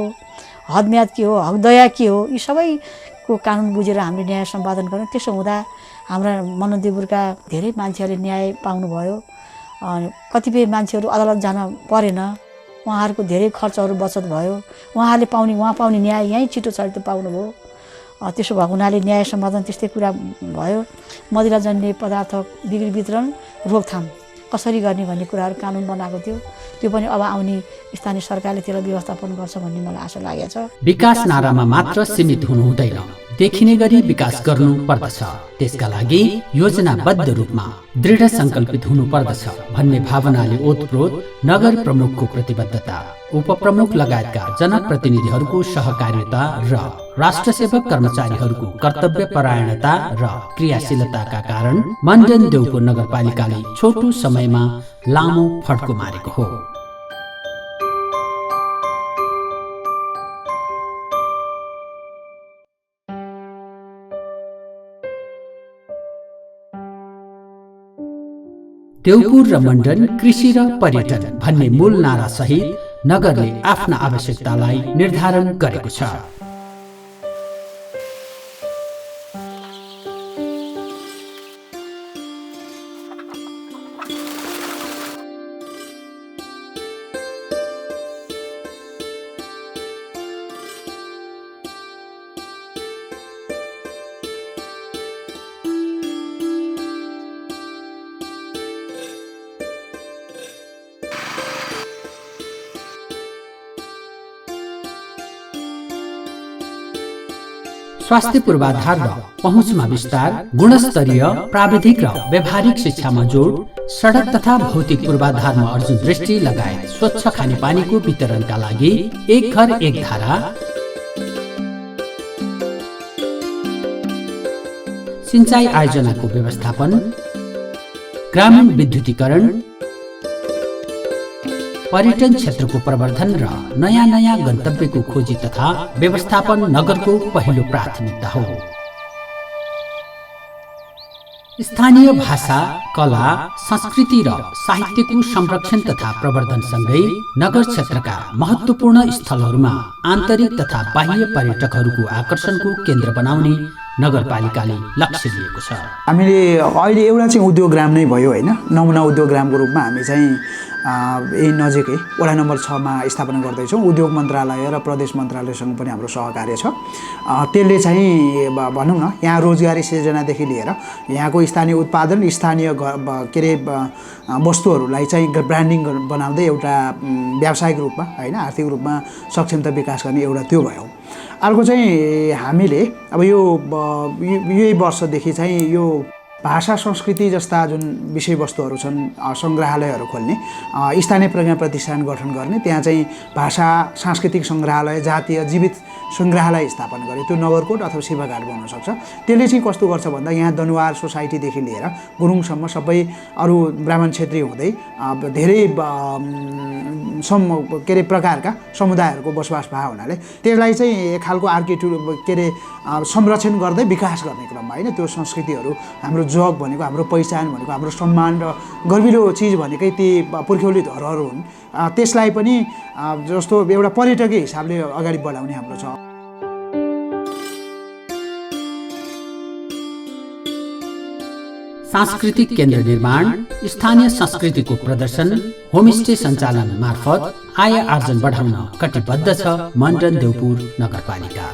हदम्याद के हो, हकदया के हो, यी सबैको कानुन बुझेर हामीले न्याय सम्पादन गऱ्यौँ। त्यसो हुँदा हाम्रा मनदेवपुरका धेरै मान्छेहरूले न्याय पाउनुभयो। कतिपय मान्छेहरू अदालत जान परेन, उहाँहरूको धेरै खर्चहरू बचत भयो। उहाँ पाउने न्याय यहीँ छिटो छरितो पाउनुभयो। त्यसो भएको हुनाले न्याय सम्पादन त्यस्तै कुरा भयो। मदिराजन्य पदार्थ बिक्री वितरण रोकथाम कसरी गर्ने भन्ने कुराहरू कानुन बनाएको थियो। त्यो पनि अब आउने स्थानीय सरकारले त्यसलाई व्यवस्थापन गर्छ भन्ने मलाई आशा लागेको छ। विकास नारामा मात्र सीमित हुनु हुँदैन, देखिने गरी विकास गर्नु पर्दछ। त्यसका लागि योजनाबद्ध रूपमा दृढ संकल्पित हुनु पर्दछ भन्ने भावनाले ओतप्रोत नगर प्रमुखको प्रतिबद्धता, उपप्रमुख लगायतका जनप्रतिनिधिहरूको सहकार्यता र राष्ट्रसेवक कर्मचारीहरूको कर्तव्य परायणता र क्रियाशीलताका कारण मण्डन देउपुर नगरपालिकाले छोटो समयमा लामो फड्को मारेको हो। देउपुर र मण्डन कृषि र पर्यटन भन्ने मूल नारा सहित नगरले आफ्ना आवश्यकतालाई निर्धारण गरेको छ। स्वास्थ्य पूर्वाधार र पहुँचमा विस्तार, गुणस्तरीय प्राविधिक र व्यावहारिक शिक्षामा जोड, सडक तथा भौतिक पूर्वाधारमा अर्जुन दृष्टि लगायत स्वच्छ खानेपानीको वितरणका लागि एक घर एक धारा, सिंचाई आयोजनाको व्यवस्थापन, ग्रामीण विद्युतीकरण, पर्यटन क्षेत्रको प्रवर्धन र नयाँ नयाँ गन्तव्यको खोजी तथा व्यवस्थापन नगरको पहिलो प्राथमिकता हो। स्थानीय भाषा, कला, संस्कृति र साहित्यको संरक्षण तथा प्रवर्धनसँगै नगर क्षेत्रका महत्त्वपूर्ण स्थलहरूमा आन्तरिक तथा बाह्य पर्यटकहरूको आकर्षणको केन्द्र बनाउने नगरपालिकाले लक्ष्य लिएको छ। हामीले अहिले एउटा चाहिँ उद्योग ग्राम नै भयो होइन, नमुना उद्योग ग्रामको रूपमा हामी चाहिँ यही नजिकै वडा नम्बर 6 मा स्थापना गर्दैछौँ। उद्योग मन्त्रालय र प्रदेश मन्त्रालयसँग पनि हाम्रो सहकार्य छ। त्यसले चाहिँ भनौँ न यहाँ रोजगारी सृजनादेखि लिएर यहाँको स्थानीय उत्पादन, स्थानीय के अरे वस्तुहरूलाई चाहिँ ब्रान्डिङ बनाउँदै एउटा व्यावसायिक रूपमा होइन आर्थिक रूपमा सक्षमता विकास गर्ने एउटा त्यो भयो। अर्को चाहिँ हामीले अब यही वर्षदेखि चाहिँ यो भाषा संस्कृति जस्ता जुन विषयवस्तुहरू छन्, सङ्ग्रहालयहरू खोल्ने, स्थानीय प्रज्ञा प्रतिष्ठान गठन गर्ने, त्यहाँ चाहिँ भाषा सांस्कृतिक सङ्ग्रहालय, जातीय जीवित सङ्ग्रहालय स्थापना गरे। त्यो नगरकोट अथवा शिवघाट बन्न सक्छ। त्यसले चाहिँ कस्तो गर्छ भन्दा यहाँ दनुवार सोसाइटीदेखि लिएर गुरुङसम्म सबै अरू ब्राह्मण क्षेत्रीय हुँदै धेरै के अरे प्रकारका समुदायहरूको बसोबास भए हुनाले त्यसलाई चाहिँ एक खालको के अरे संरक्षण गर्दै विकास गर्ने क्रममा होइन, त्यो संस्कृतिहरू हाम्रो जग भनेको, हाम्रो पहिचान भनेको, हाम्रो सम्मान र गर्विलो चिज भनेकै ती पुर्ख्यौली धरोहरहरू हुन्। त्यसलाई पनि जस्तो एउटा पर्यटकीय हिसाबले अगाडि बढाउने हाम्रो छ। सांस्कृतिक केन्द्र निर्माण, स्थानीय संस्कृतिको प्रदर्शन, होमस्टे सञ्चालन मार्फत आय आर्जन बढाउन कटिबद्ध छ मण्डन देउपुर नगरपालिका।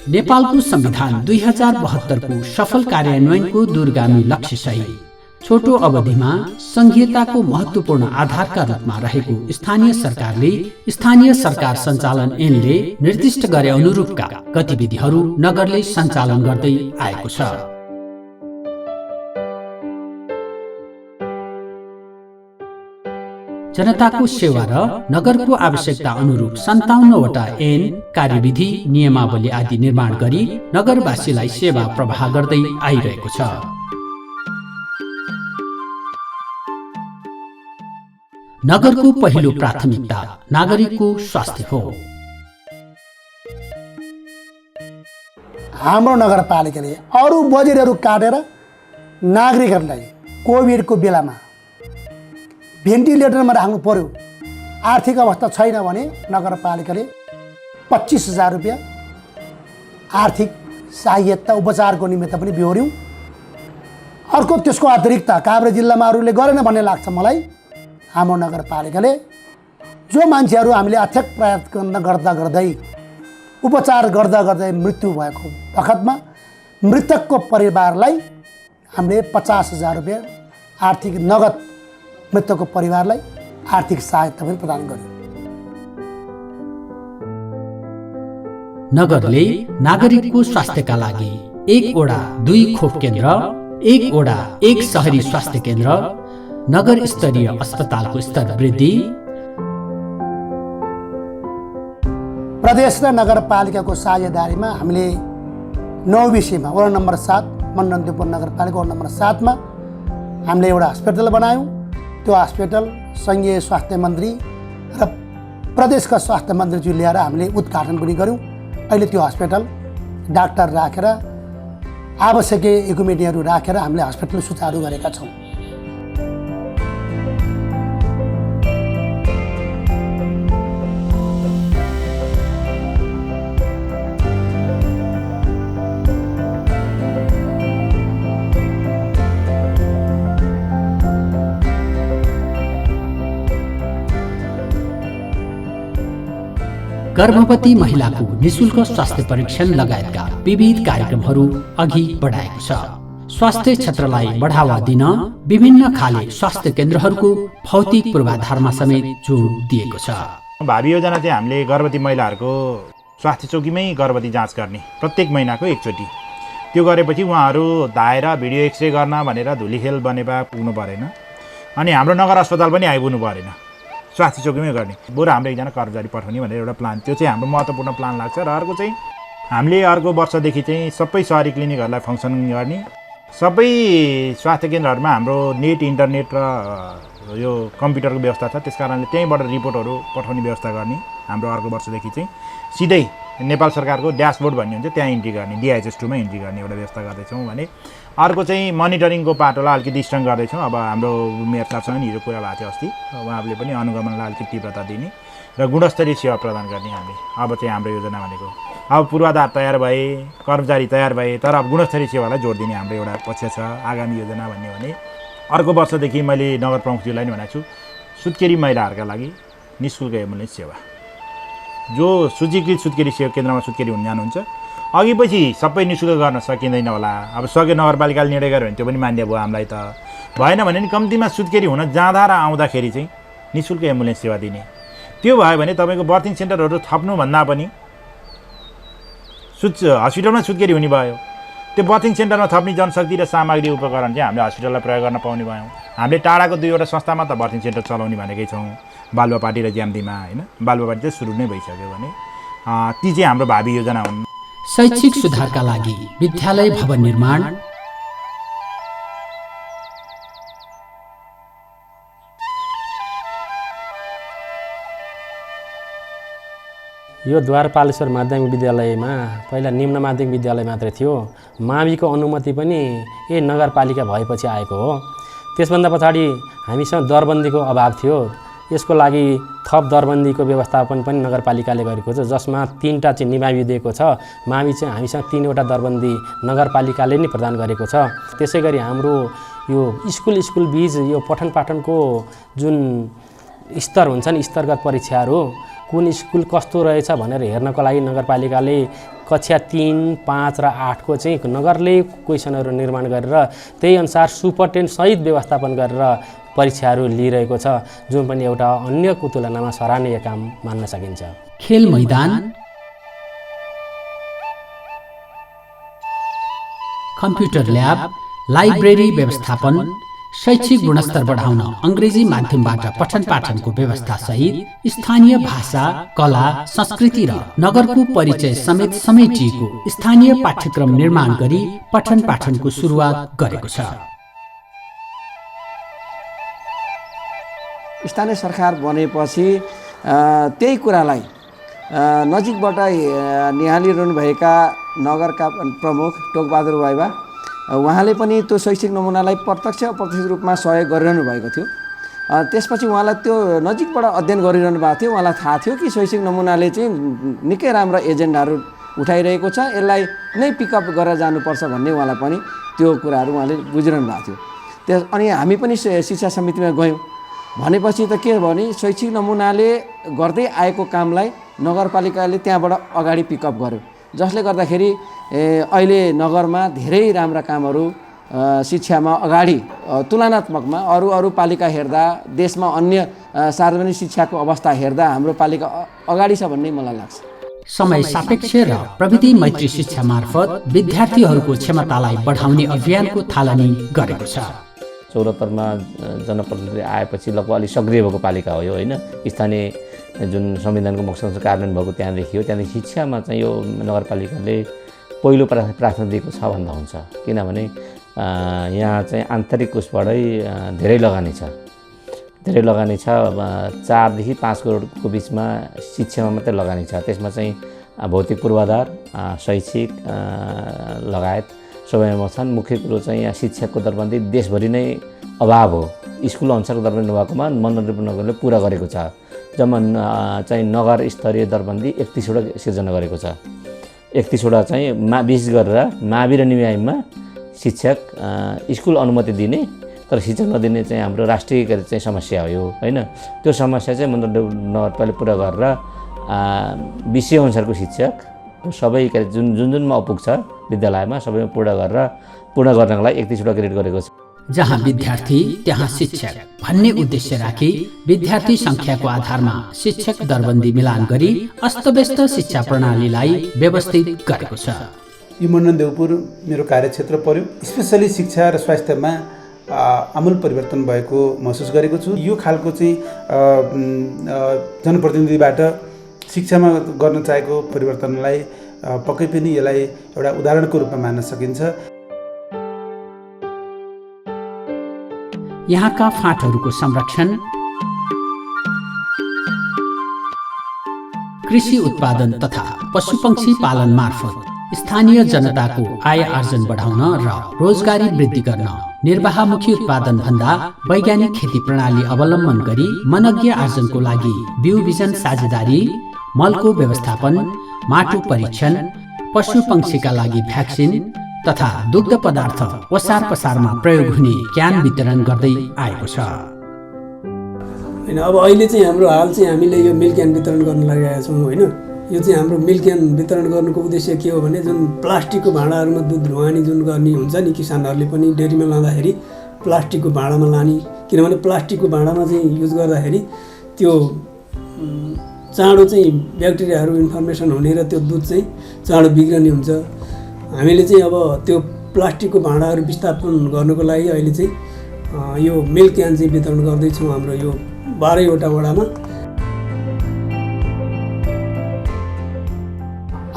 नेपालको संविधान 2072 को सफल कार्यान्वयनको दूरगामी लक्ष्यसहित छोटो अवधिमा संघीयताको महत्त्वपूर्ण आधारका रूपमा रहेको स्थानीय सरकारले स्थानीय सरकार सञ्चालन ऐनले निर्दिष्ट गरे अनुरूपका गतिविधिहरू नगरले सञ्चालन गर्दै आएको छ। जनताको सेवा र नगरको आवश्यकता अनुरूप 57 वटा ऐन, कार्यविधि, नियमावली आदि निर्माण गरी नगरवासीलाई सेवा प्रवाह गर्दै आइरहेको छ। नगरको पहिलो प्राथमिकता नागरिकको स्वास्थ्य हो। हाम्रो नगरपालिकाले अरू बजेटहरू काटेर नागरिकहरूलाई कोभिडको बेलामा भेन्टिलेटरमा राख्नु पर्यो। आर्थिक अवस्था छैन भने नगरपालिकाले 25,000 रुपियाँ आर्थिक सहायता उपचारको निमित्त पनि बिहोर्यौँ। अर्को त्यसको अतिरिक्त काभ्रे जिल्लामा अरूले गरेन भन्ने लाग्छ मलाई। हाम्रो नगरपालिकाले जो मान्छेहरू हामीले अथक प्रयत्न गर्दा गर्दै उपचार गर्दा गर्दै मृत्यु भएको बखतमा मृतकको परिवारलाई हामीले 50,000 रुपियाँ आर्थिक नगद मृतकको परिवारलाई आर्थिक सहायता पनि प्रदान गर्यो। नगरले नागरिकको स्वास्थ्यका लागि 1 वडा 2 खोप केन्द्र, 1 वडा 1 शहरी स्वास्थ्य केन्द्र, नगर स्तरीय अस्पतालको स्तर वृद्धि, प्रदेश र नगरपालिकाको साझेदारीमा हामीले 9 विषयमा वडा नम्बर 7 मण्डन देउपुर नगरपालिका वडा नम्बर 7 मा हामीले एउटा हस्पिटल बनायौँ। त्यो हस्पिटल सङ्घीय स्वास्थ्य मन्त्री र प्रदेशका स्वास्थ्य मन्त्रीज्यू ल्याएर हामीले उद्घाटन पनि गऱ्यौँ। अहिले त्यो हस्पिटल डाक्टर राखेर आवश्यक इक्विपमेन्टहरू राखेर हामीले हस्पिटल सुचारू गरेका छौँ। गर्भवती महिलाको निशुल्क स्वास्थ्य परीक्षण लगायतका विविध कार्यक्रमहरू अघि बढाएको छ। स्वास्थ्य क्षेत्रलाई बढावा दिन विभिन्न खाले स्वास्थ्य केन्द्रहरूको भौतिक पूर्वाधारमा समेत जोड दिएको छ। भावी योजना चाहिँ हामीले गर्भवती महिलाहरूको स्वास्थ्य चौकीमै गर्भवती जाँच गर्ने प्रत्येक महिनाको एकचोटि। त्यो गरेपछि उहाँहरू धाएर भिडियो एक्सरे गर्न भनेर धुलीखेल बनेपा पुग्नु परेन अनि हाम्रो नगर अस्पताल पनि आइपुग्नु परेन, स्वास्थ्य चौकीमै गर्ने। बरु हाम्रो एकजना कर्मचारी पठाउने भनेर एउटा प्लान, त्यो चाहिँ हाम्रो महत्त्वपूर्ण प्लान लाग्छ। र अर्को चाहिँ हामीले अर्को वर्षदेखि चाहिँ सबै सहरी क्लिनिकहरूलाई फङ्सन गर्ने, सबै स्वास्थ्य केन्द्रहरूमा हाम्रो नेट इन्टरनेट र यो कम्प्युटरको व्यवस्था छ, त्यस कारणले त्यहीँबाट रिपोर्टहरू पठाउने व्यवस्था गर्ने। हाम्रो अर्को वर्षदेखि चाहिँ सिधै नेपाल सरकारको ड्यासबोर्ड भन्ने हुन्छ त्यहाँ इन्ट्री गर्ने, DHS2 मा इन्ट्री गर्ने एउटा व्यवस्था गर्दैछौँ भने। अर्को चाहिँ मोनिटरिङको पाटोलाई अलिकति स्ट्रङ गर्दैछौँ। अब हाम्रो मेयर साहबसँग नि हिजो कुरा भएको थियो अस्ति, उहाँहरूले पनि अनुगमनलाई अलिकति तीव्रता दिने र गुणस्तरीय सेवा प्रदान गर्ने हामीले। अब चाहिँ हाम्रो योजना भनेको अब पूर्वाधार तयार भए, कर्मचारी तयार भए, तर अब गुणस्तरीय सेवालाई जोड दिने हाम्रो एउटा पक्ष छ आगामी योजना भन्ने। भने अर्को वर्षदेखि मैले नगर प्रमुखज्यूलाई नि भनेको छु, सुत्केरी महिलाहरूका लागि निःशुल्क एम्बुलेन्स सेवा, जो सूचीकृत सुत्केरी सेवा केन्द्रमा सुत्केरी हुन जानुहुन्छ अघि पछि सबै निःशुल्क गर्न सकिँदैन होला। अब सक्यो नगरपालिकाले निर्णय गर्यो भने त्यो पनि मान्य भयो हामीलाई त, भएन भने नि कम्तीमा सुत्केरी हुन जाँदा र आउँदाखेरि चाहिँ निःशुल्क एम्बुलेन्स सेवा दिने। त्यो भयो भने तपाईँको बर्थिङ सेन्टरहरू थप्नुभन्दा पनि हस्पिटलमा सुत्केरी हुने भयो। त्यो बर्थिङ सेन्टरमा थप्ने जनशक्ति र सामग्री उपकरण चाहिँ हामीले हस्पिटललाई प्रयोग गर्न पाउने भयौँ। हामीले टाढाको 2वटा संस्थामा त बर्थिङ सेन्टर चलाउने भनेकै छौँ, बालुवापाटी र ज्याम्दीमा होइन। बालुवापाटी चाहिँ सुरु नै भइसक्यो भने ती चाहिँ हाम्रो भावी योजना हुन्। शैक्षिक सुधारका लागि विद्यालय भवन निर्माण, यो द्वारपालेश्वर माध्यमिक विद्यालयमा पहिला निम्न माध्यमिक विद्यालय मात्रै थियो। माविको अनुमति पनि यही नगरपालिका भएपछि आएको हो। त्यसभन्दा पछाडि हामीसँग दरबन्दीको अभाव थियो। यसको लागि थप दरबन्दीको व्यवस्थापन पनि नगरपालिकाले गरेको छ, जसमा 3टा चाहिँ निमावि दिएको छ। मावि चाहिँ हामीसँग 3वटा दरबन्दी नगरपालिकाले नै प्रदान गरेको छ। त्यसै गरी हाम्रो यो स्कुल बीच यो पठन पाठनको जुन स्तर हुन्छन्, स्तरगत परीक्षाहरू कुन स्कुल कस्तो रहेछ भनेर हेर्नको लागि नगरपालिकाले कक्षा 3, 5 र 8 को चाहिँ नगरले क्वेसनहरू निर्माण गरेर त्यही अनुसार सुपरटेन्ट सहित व्यवस्थापन गरेर परीक्षाहरू लिइरहेको छ, जुन पनि एउटा अन्यको तुलनामा सराहनीय काम मान्न सकिन्छ। खेल मैदान, कम्प्युटर ल्याब, लाइब्रेरी व्यवस्थापन, शैक्षिक गुणस्तर बढाउन अङ्ग्रेजी माध्यमबाट पठन पाठनको व्यवस्था सहित स्थानीय भाषा, कला, संस्कृति र नगरको परिचय समेत समेटिएको स्थानीय पाठ्यक्रम निर्माण गरी पठन पाठनको सुरुवात गरेको छ। स्थानीय सरकार बनेपछि त्यही कुरालाई नजिकबाट निहालिरहनुभएका नगरका प्रमुख टोकबहादुर वाइबा उहाँले पनि त्यो शैक्षिक नमुनालाई प्रत्यक्ष अप्रत्यक्ष रूपमा सहयोग गरिरहनु भएको थियो। त्यसपछि उहाँलाई त्यो नजिकबाट अध्ययन गरिरहनु भएको थियो। उहाँलाई थाहा थियो कि शैक्षिक नमुनाले चाहिँ निकै राम्रा एजेन्डाहरू उठाइरहेको छ, यसलाई नै पिकअप गरेर जानुपर्छ भन्ने उहाँलाई पनि त्यो कुराहरू उहाँले बुझिरहनु भएको थियो। अनि हामी पनि शिक्षा समितिमा गयौँ। भनेपछि त के भयो भने शैक्षिक नमुनाले गर्दै आएको कामलाई नगरपालिकाले त्यहाँबाट अगाडि पिकअप गर्यो, जसले गर्दाखेरि अहिले नगरमा धेरै राम्रा कामहरू शिक्षामा अगाडि तुलनात्मकमा अरू पालिका हेर्दा, देशमा अन्य सार्वजनिक शिक्षाको अवस्था हेर्दा हाम्रो पालिका अगाडि छ भन्ने मलाई लाग्छ। समय सापेक्ष र प्रविधि मैत्री शिक्षा मार्फत विद्यार्थीहरूको क्षमतालाई बढाउने अभियानको थालनी गरेको छ। 74 मा जनप्रतिनिधि आएपछि लगभग अलिक सक्रिय भएको पालिका हो यो होइन। स्थानीय जुन संविधानको मकसद कार्यान्वयन भएको त्यहाँदेखि हो। त्यहाँदेखि शिक्षामा चाहिँ यो नगरपालिकाले पहिलो प्राथमिकता दिएको छ भन्दा हुन्छ, किनभने यहाँ चाहिँ आन्तरिक उसबाटै धेरै लगानी छ। 4 देखि 5 करोडको बिचमा शिक्षामा मात्रै लगानी छ। त्यसमा चाहिँ भौतिक पूर्वाधार, शैक्षिक लगायत सबैमा छन्। मुख्य कुरो चाहिँ यहाँ शिक्षाको दरबन्दी देशभरि नै अभाव हो। स्कुल अनुसारको दरबन्दी नभएकोमा मनोरञ्जन नगरले पुरा गरेको छ। जम्मा चाहिँ नगर स्तरीय दरबन्दी 31वटा सिर्जना गरेको छ। 31वटा चाहिँ विशेष गरेर मावि र निमाविमा शिक्षक स्कुल अनुमति दिने तर शिक्षक नदिने चाहिँ हाम्रो राष्ट्रिय चाहिँ समस्या हो यो होइन। त्यो समस्या चाहिँ नगरपालिकाले पुरा गरेर विषय अनुसारको शिक्षक सबै जुनमा अपुग्छ विद्यालयमा सबैमा पूर्ण गर्नको लागि 31वटा क्रेडिट गरेको छ। जहाँ विद्यार्थी त्यहाँ शिक्षक भन्ने उद्देश्य राखी विद्यार्थी संख्याको आधारमा शिक्षक दरबन्दी मिलान गरी अस्तव्यस्त शिक्षा प्रणालीलाई व्यवस्थित गरेको छ। यो मण्डन देउपुर मेरो कार्यक्षेत्र पर्यो। स्पेसली शिक्षा र स्वास्थ्यमा आमूल परिवर्तन भएको महसुस गरेको छु। यो खालको चाहिँ जनप्रतिनिधिबाट शिक्षामा गर्न चाहेको परिवर्तनलाई पक्कै पनि यसलाई एउटा उदाहरणको रूपमा मान्न सकिन्छ। यहाँका फाँटहरूको संरक्षण, कृषि उत्पादन तथा पशुपक्षी पालन मार्फत स्थानीय जनताको आय आर्जन बढाउन र रोजगारी वृद्धि गर्न निर्वाहमुखी उत्पादन भन्दा वैज्ञानिक खेती प्रणाली अवलम्बन गरी मनज्ञ आर्जनको लागि बिउ बिजन साझेदारी, मलको व्यवस्थापन, माटो परीक्षण, पशु पंक्षीका लागि भ्याक्सिन तथा दुग्ध पदार्थ ओसार पसारमा प्रयोग हुने ज्ञान वितरण गर्दै आएको छ। होइन, अब अहिले चाहिँ हाम्रो हाल चाहिँ हामीले यो मिल्क क्यान वितरण गर्न लागिरहेका छौँ। होइन, यो चाहिँ हाम्रो मिल्क क्यान वितरण गर्नुको उद्देश्य के हो भने जुन प्लास्टिकको भाँडाहरूमा दुध ढुवानी जुन गर्ने हुन्छ नि, किसानहरूले पनि डेरीमा लाँदाखेरि प्लास्टिकको भाँडामा लाने, किनभने प्लास्टिकको भाँडामा चाहिँ युज गर्दाखेरि त्यो चाँडो चाहिँ ब्याक्टेरियाहरू इन्फर्मेसन हुने र त्यो दुध चाहिँ चाँडो बिग्रने हुन्छ। हामीले चाहिँ अब त्यो प्लास्टिकको भाँडाहरू विस्थापन गर्नुको लागि अहिले चाहिँ यो मिल्क क्यान चाहिँ वितरण गर्दैछौँ हाम्रो यो 12वटा वडामा।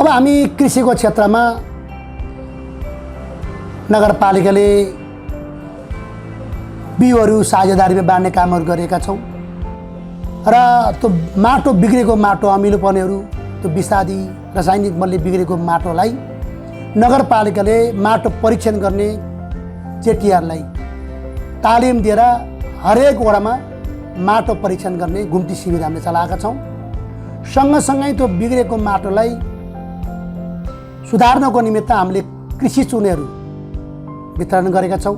अब हामी कृषिको क्षेत्रमा नगरपालिकाले बिउहरू साझेदारीमा बाँड्ने कामहरू गरेका छौँ र त्यो माटो बिग्रेको माटो अमिलो पर्नेहरू, त्यो विषादी रासायनिक मलले बिग्रेको माटोलाई नगरपालिकाले माटो परीक्षण गर्ने जेटीआरलाई तालिम दिएर हरेक वडामा माटो परीक्षण गर्ने घुम्ती शिविर हामीले चलाएका छौँ। सँगसँगै त्यो बिग्रेको माटोलाई सुधार्नको निमित्त हामीले कृषि चुनेहरू वितरण गरेका छौँ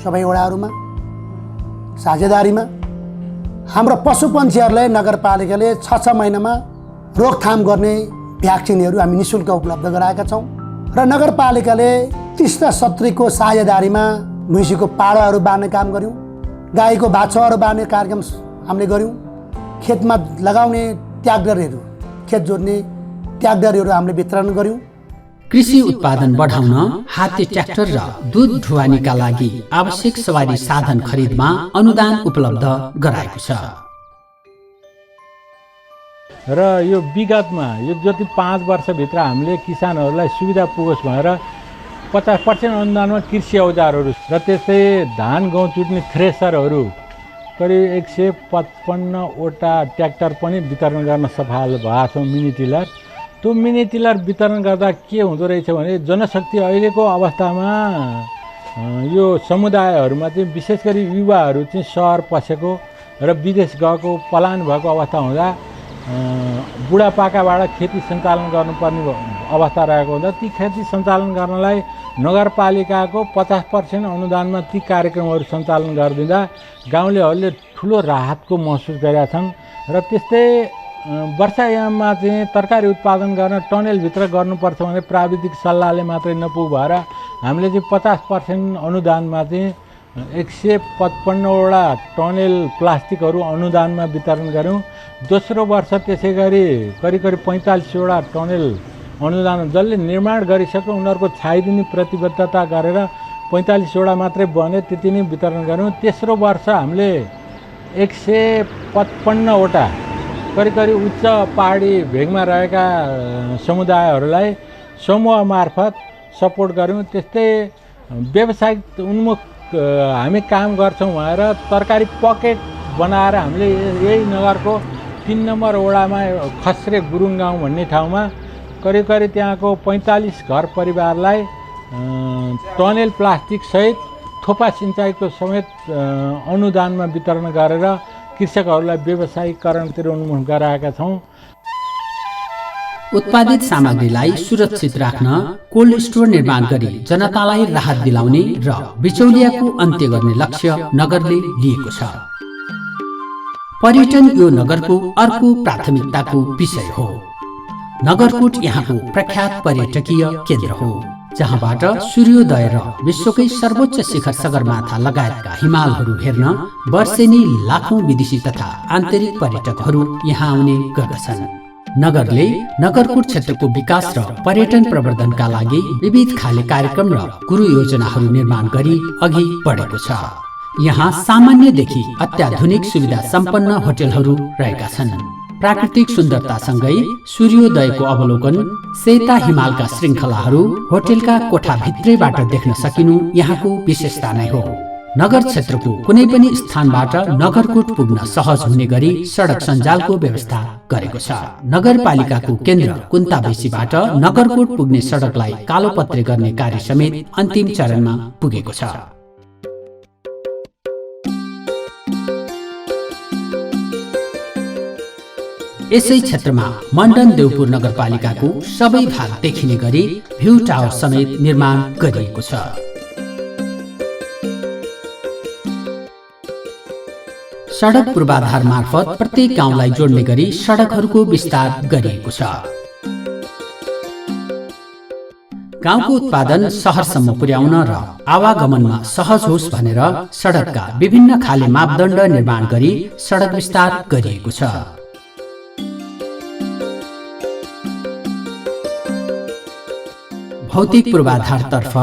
सबै वडाहरूमा साझेदारीमा। हाम्रो पशुपन्छीहरूलाई नगरपालिकाले 6 महिनामा रोकथाम गर्ने भ्याक्सिनहरू हामी निःशुल्क उपलब्ध गराएका छौँ र नगरपालिकाले 30 र 70 को साझेदारीमा भैँसीको पाडाहरू बाँड्ने काम गऱ्यौँ, गाईको बाछाहरू बाँड्ने कार्यक्रम हामीले गऱ्यौँ, खेतमा लगाउने ट्र्याक्टरहरू, खेत जोड्ने ट्र्याक्टरहरू हामीले वितरण गऱ्यौँ। कृषि उत्पादन बढाउन हाते ट्र्याक्टर र दुध ढुवानीका लागि आवश्यक सवारी साधन खरिदमा अनुदान उपलब्ध गराएको छ। र यो विगतमा यो जति 5 वर्षभित्र हामीले किसानहरूलाई सुविधा पुगोस् भनेर 50% अनुदानमा कृषि औजारहरू र त्यस्तै धान गहुँ चुट्ने थ्रेसरहरू करिब 155वटा ट्र्याक्टर पनि वितरण गर्न सफल भएको छौँ। मिनी टिलर, त्यो मिनी टिलर वितरण गर्दा के हुँदो रहेछ भने जनशक्ति अहिलेको अवस्थामा यो समुदायहरूमा चाहिँ विशेष गरी युवाहरू चाहिँ सहर पसेको र विदेश गएको पलायन भएको अवस्था हुँदा बुढापाकाबाट खेती सञ्चालन गर्नुपर्ने अवस्था रहेको हुँदा ती खेती सञ्चालन गर्नलाई नगरपालिकाको 50% अनुदानमा ती कार्यक्रमहरू सञ्चालन गरिदिँदा गाउँलेहरूले ठुलो राहतको महसुस गरेका छन्। र त्यस्तै वर्षायाममा चाहिँ तरकारी उत्पादन गर्न टनेलभित्र गर्नुपर्छ भने प्राविधिक सल्लाहले मात्रै नपुग भएर हामीले चाहिँ 50% अनुदानमा चाहिँ 155वटा टनेल प्लास्टिकहरू अनुदानमा वितरण गऱ्यौँ। दोस्रो वर्ष त्यसै गरी करिब 45वटा टनेल अनुदान जसले निर्माण गरिसक्यो उनीहरूको छाइदिने प्रतिबद्धता गरेर 45वटा मात्रै बने त्यति नै वितरण गऱ्यौँ। तेस्रो वर्ष हामीले 155वटा करिब उच्च पहाडी भेगमा रहेका समुदायहरूलाई समूह मार्फत सपोर्ट गऱ्यौँ। त्यस्तै व्यावसायिक उन्मुख हामी काम गर्छौँ भनेर तरकारी पकेट बनाएर हामीले यही नगरको 3 नम्बर वडामा खस्रे गुरुङ गाउँ भन्ने ठाउँमा करिब त्यहाँको 45 घर परिवारलाई टनेल प्लास्टिक सहित थोपा सिँचाइको समेत अनुदानमा वितरण गरेर कृषकहरूलाई व्यावसायिकरणतिर उन्मुख गराएका छौँ। उत्पादित सामग्रीलाई सुरक्षित राख्न कोल्ड स्टोर निर्माण गरी जनतालाई राहत दिलाउने र बिचौलियाको अन्त्य गर्ने लक्ष्य नगरले लिएको छ। पर्यटन यो नगरको अर्को प्राथमिकताको विषय हो। नगरकोट यहाँको प्रख्यात पर्यटकीय केन्द्र हो। जहाँबाट सूर्योदय र विश्वकै सर्वोच्च शिखर सगरमाथा लगायतका हिमालहरू हेर्न वर्षेनी लाखौं विदेशी तथा आन्तरिक पर्यटकहरू यहाँ आउने गर्दछन्। नगरले नगरकोट क्षेत्रको विकास र पर्यटन प्रवर्धनका लागि विविध खाले कार्यक्रम र गुरु योजनाहरू निर्माण गरी अघि बढेको छ। यहाँ सामान्यदेखि अत्याधुनिक सुविधा सम्पन्न होटलहरू रहेका छन्। प्राकृतिक सुन्दरतासँगै सूर्योदयको अवलोकन, सेता हिमालका श्रृङ्खलाहरू होटलका कोठाभित्रैबाट देख्न सकिनु यहाँको विशेषता नै हो। नगर क्षेत्रको कुनै पनि स्थानबाट नगरकोट पुग्न सहज हुने गरी सडक सञ्जालको व्यवस्था गरेको छ। नगरपालिकाको केन्द्र कुन्ताबेसीबाट नगरकोट पुग्ने सडकलाई कालोपत्रे गर्ने कार्य समेत अन्तिम चरणमा पुगेको छ। यसै क्षेत्रमा मण्डन देउपुर नगरपालिकाको सबै भाग देखिने गरी भ्यू टावर समेत निर्माण गरिएको छ। सडक पूर्वाधार मार्फत प्रत्येक गाउँलाई जोड्ने गरी सडकहरूको विस्तार गरिएको छ। गाउँको उत्पादन सहरसम्म पुर्याउन र आवागमनमा सहज होस् भनेर सडकका विभिन्न खाले मापदण्ड निर्माण गरी सडक विस्तार गरिएको छ। भौतिक पूर्वाधारतर्फ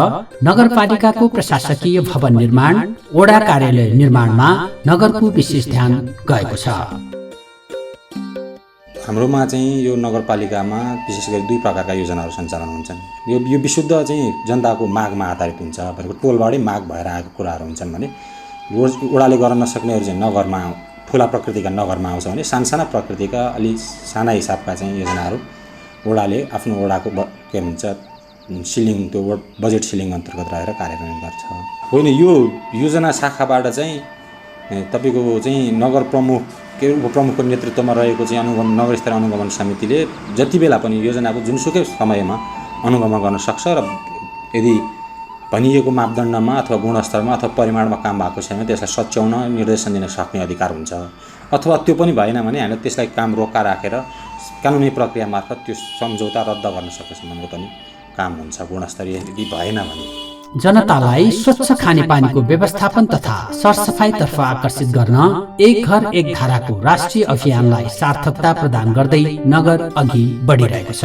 नगरपालिकाको प्रशासकीय भवन निर्माण, वडा कार्यालय निर्माणमा नगरको विशेष ध्यान गएको छ। हाम्रोमा चाहिँ यो नगरपालिकामा विशेष गरी दुई प्रकारका योजनाहरू सञ्चालन हुन्छन्। यो विशुद्ध चाहिँ जनताको मागमा आधारित हुन्छ। भनेको टोलबाटै माग भएर आएको कुराहरू हुन्छन् भने वडाले गर्न नसक्नेहरू चाहिँ नगरमा ठुला प्रकृतिका नगरमा आउँछ भने सानसाना प्रकृतिका अलि साना हिसाबका चाहिँ योजनाहरू वडाले आफ्नो वडाको के भन्छ सिलिङ, त्यो बजेट सिलिङ अन्तर्गत रहेर कार्यान्वयन गर्छ। होइन, यो योजना शाखाबाट चाहिँ तपाईँको चाहिँ नगर प्रमुख के उपप्रमुखको नेतृत्वमा रहेको चाहिँ नगर स्तरीय अनुगमन समितिले जति बेला पनि योजनाको जुनसुकै समयमा अनुगमन गर्न सक्छ र यदि भनिएको मापदण्डमा अथवा गुणस्तरमा अथवा परिमाणमा काम भएको छैन त्यसलाई सच्याउन निर्देशन दिन सक्ने अधिकार हुन्छ। अथवा त्यो पनि भएन भने हामीले त्यसलाई काम रोका राखेर कानुनी प्रक्रिया मार्फत त्यो सम्झौता रद्द गर्न सकेसम्मको पनि काम हुन्छ गुणस्तरीय यदि भएन भने। जनतालाई स्वच्छ खानेपानीको व्यवस्थापन तथा सरसफाइतर्फ आकर्षित गर्न एक घर एक धाराको राष्ट्रिय अभियानलाई सार्थकता प्रदान गर्दै नगर अघि बढिरहेको छ।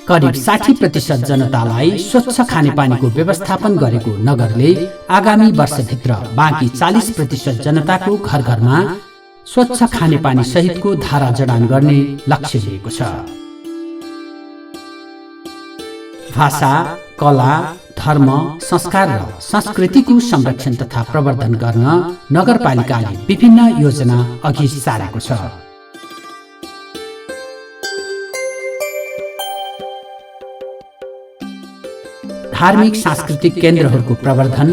करिब 60% जनतालाई स्वच्छ खानेपानीको व्यवस्थापन गरेको नगरले आगामी वर्षभित्र बाँकी 40% जनताको घर घरमा स्वच्छ खानेपानी सहितको धारा जडान गर्ने लक्ष्य लिएको छ। भाषा, कला, धर्म, संस्कार र संस्कृतिको संरक्षण तथा प्रवर्धन गर्न नगरपालिकाले विभिन्न योजना अघि सारेको छ। धार्मिक सांस्कृतिक केन्द्रहरूको प्रवर्धन,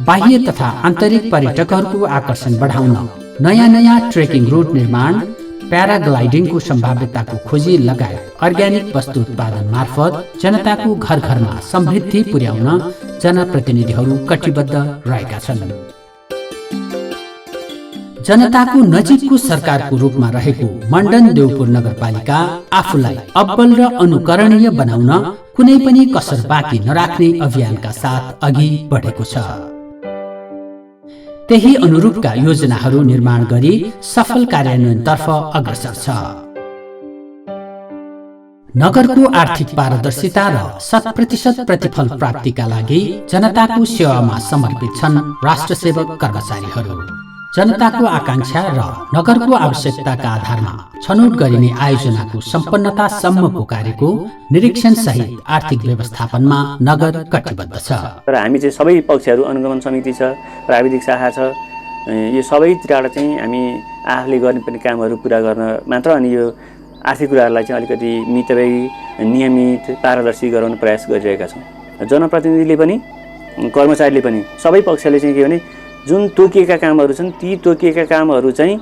बाह्य तथा आन्तरिक पर्यटकहरूको आकर्षण बढाउन नयाँ ट्रेकिङ रूट निर्माण, प्याराग्लाइडिङको सम्भाव्यताको खोजी लगायत अर्ग्यानिक वस्तु उत्पादन मार्फत जनताको घर घरमा समृद्धि पुर्याउन जनप्रतिनिधिहरू कटिबद्ध रहेका छन्। जनताको नजिकको सरकारको रूपमा रहेको मण्डन देउपुर नगरपालिका आफूलाई अब्बल र अनुकरणीय बनाउन कुनै पनि कसर बाँकी नराख्ने अभियानका साथ अघि बढेको छ। त्यही अनुरूपका योजनाहरू निर्माण गरी सफल कार्यान्वयनतर्फ अग्रसर छ। नगरको आर्थिक पारदर्शिता र 100% प्रतिफल प्राप्तिका लागि जनताको सेवामा समर्पित छन् राष्ट्रसेवक कर्मचारीहरू। जनताको आकांक्षा र नगरको आवश्यकताका आधारमा छनौट गरिने आयोजनाको सम्पन्नतासम्मको कार्यको निरीक्षण सहित आर्थिक व्यवस्थापनमा नगर कटिबद्ध छ। र हामी चाहिँ सबै पक्षहरू, अनुगमन समिति छ, प्राविधिक शाखा छ, यो सबैतिरबाट चाहिँ हामी आफूले गर्नुपर्ने कामहरू पुरा गर्न मात्र अनि यो आर्थिक कुराहरूलाई चाहिँ अलिकति मितव्ययी, नियमित, पारदर्शी गराउने प्रयास गरिरहेका छौँ। जनप्रतिनिधिले पनि कर्मचारीले पनि सबै पक्षले चाहिँ के भने जुन तोकिएका कामहरू छन् ती तोकिएका कामहरू चाहिँ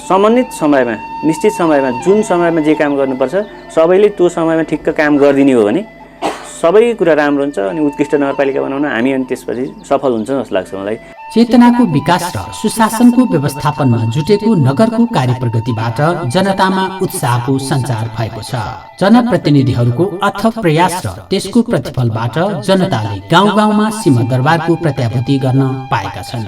सम्बन्धित समयमा, निश्चित समयमा, जुन समयमा जे काम गर्नुपर्छ सबैले त्यो समयमा ठिक्क काम गरिदिने हो भने सबै कुरा राम्रो हुन्छ अनि उत्कृष्ट नगरपालिका बनाउन हामी अनि त्यसपछि सफल हुन्छ जस्तो लाग्छ मलाई। चेतनाको विकास र सुशासनको व्यवस्थापनमा जुटेको नगरको कार्यप्रगतिबाट जनतामा उत्साहको सञ्चार भएको छ। जनप्रतिनिधिहरूको अथक प्रयास र त्यसको प्रतिफलबाट जनताले गाउँ गाउँमा सिंहदरबारको प्रत्याभूति गर्न पाएका छन्।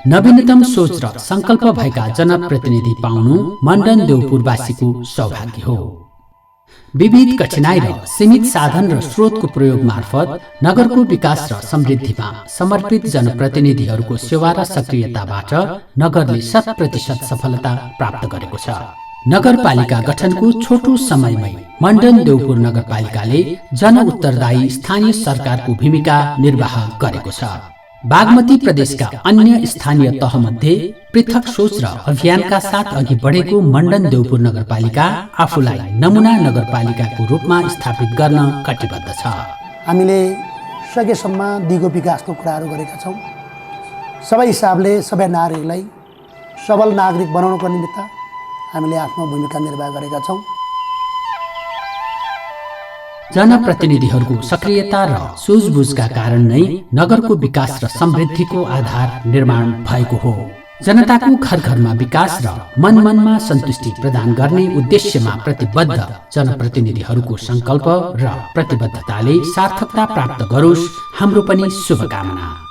नवीनतम सोच र संकल्प भएका जनप्रतिनिधि पाउनु मण्डन देउपुरवासीको सौभाग्य हो। विविध कठिनाई र सीमित साधन र स्रोतको प्रयोग मार्फत नगरको विकास र समृद्धिमा समर्पित जनप्रतिनिधिहरूको सेवा र सक्रियताबाट नगरले 100% सफलता प्राप्त गरेको छ। नगरपालिका गठनको छोटो समयमै मण्डन देउपुर नगरपालिकाले जन उत्तरदायी स्थानीय सरकारको भूमिका निर्वाह गरेको छ। बागमती प्रदेशका अन्य स्थानीय तहमध्ये पृथक सोच र अभियानका साथ अघि बढेको मण्डन देउपुर नगरपालिका आफूलाई नमुना नगरपालिकाको रूपमा स्थापित गर्न कटिबद्ध छ। हामीले सकेसम्म दिगो विकासको कुराहरू गरेका छौँ। सबै हिसाबले सबै नागरिकलाई सबल नागरिक बनाउनको निमित्त हामीले आफ्नो भूमिका निर्वाह गरेका छौँ। जनप्रतिनिधिहरूको सक्रियता र सुझबुझका कारण नै नगरको विकास र समृद्धिको आधार निर्माण भएको हो। जनताको घर घरमा विकास र मन मनमा सन्तुष्टि प्रदान गर्ने उद्देश्यमा प्रतिबद्ध जनप्रतिनिधिहरूको संकल्प र प्रतिबद्धताले सार्थकता प्राप्त गरोस्, हाम्रो पनि शुभकामना।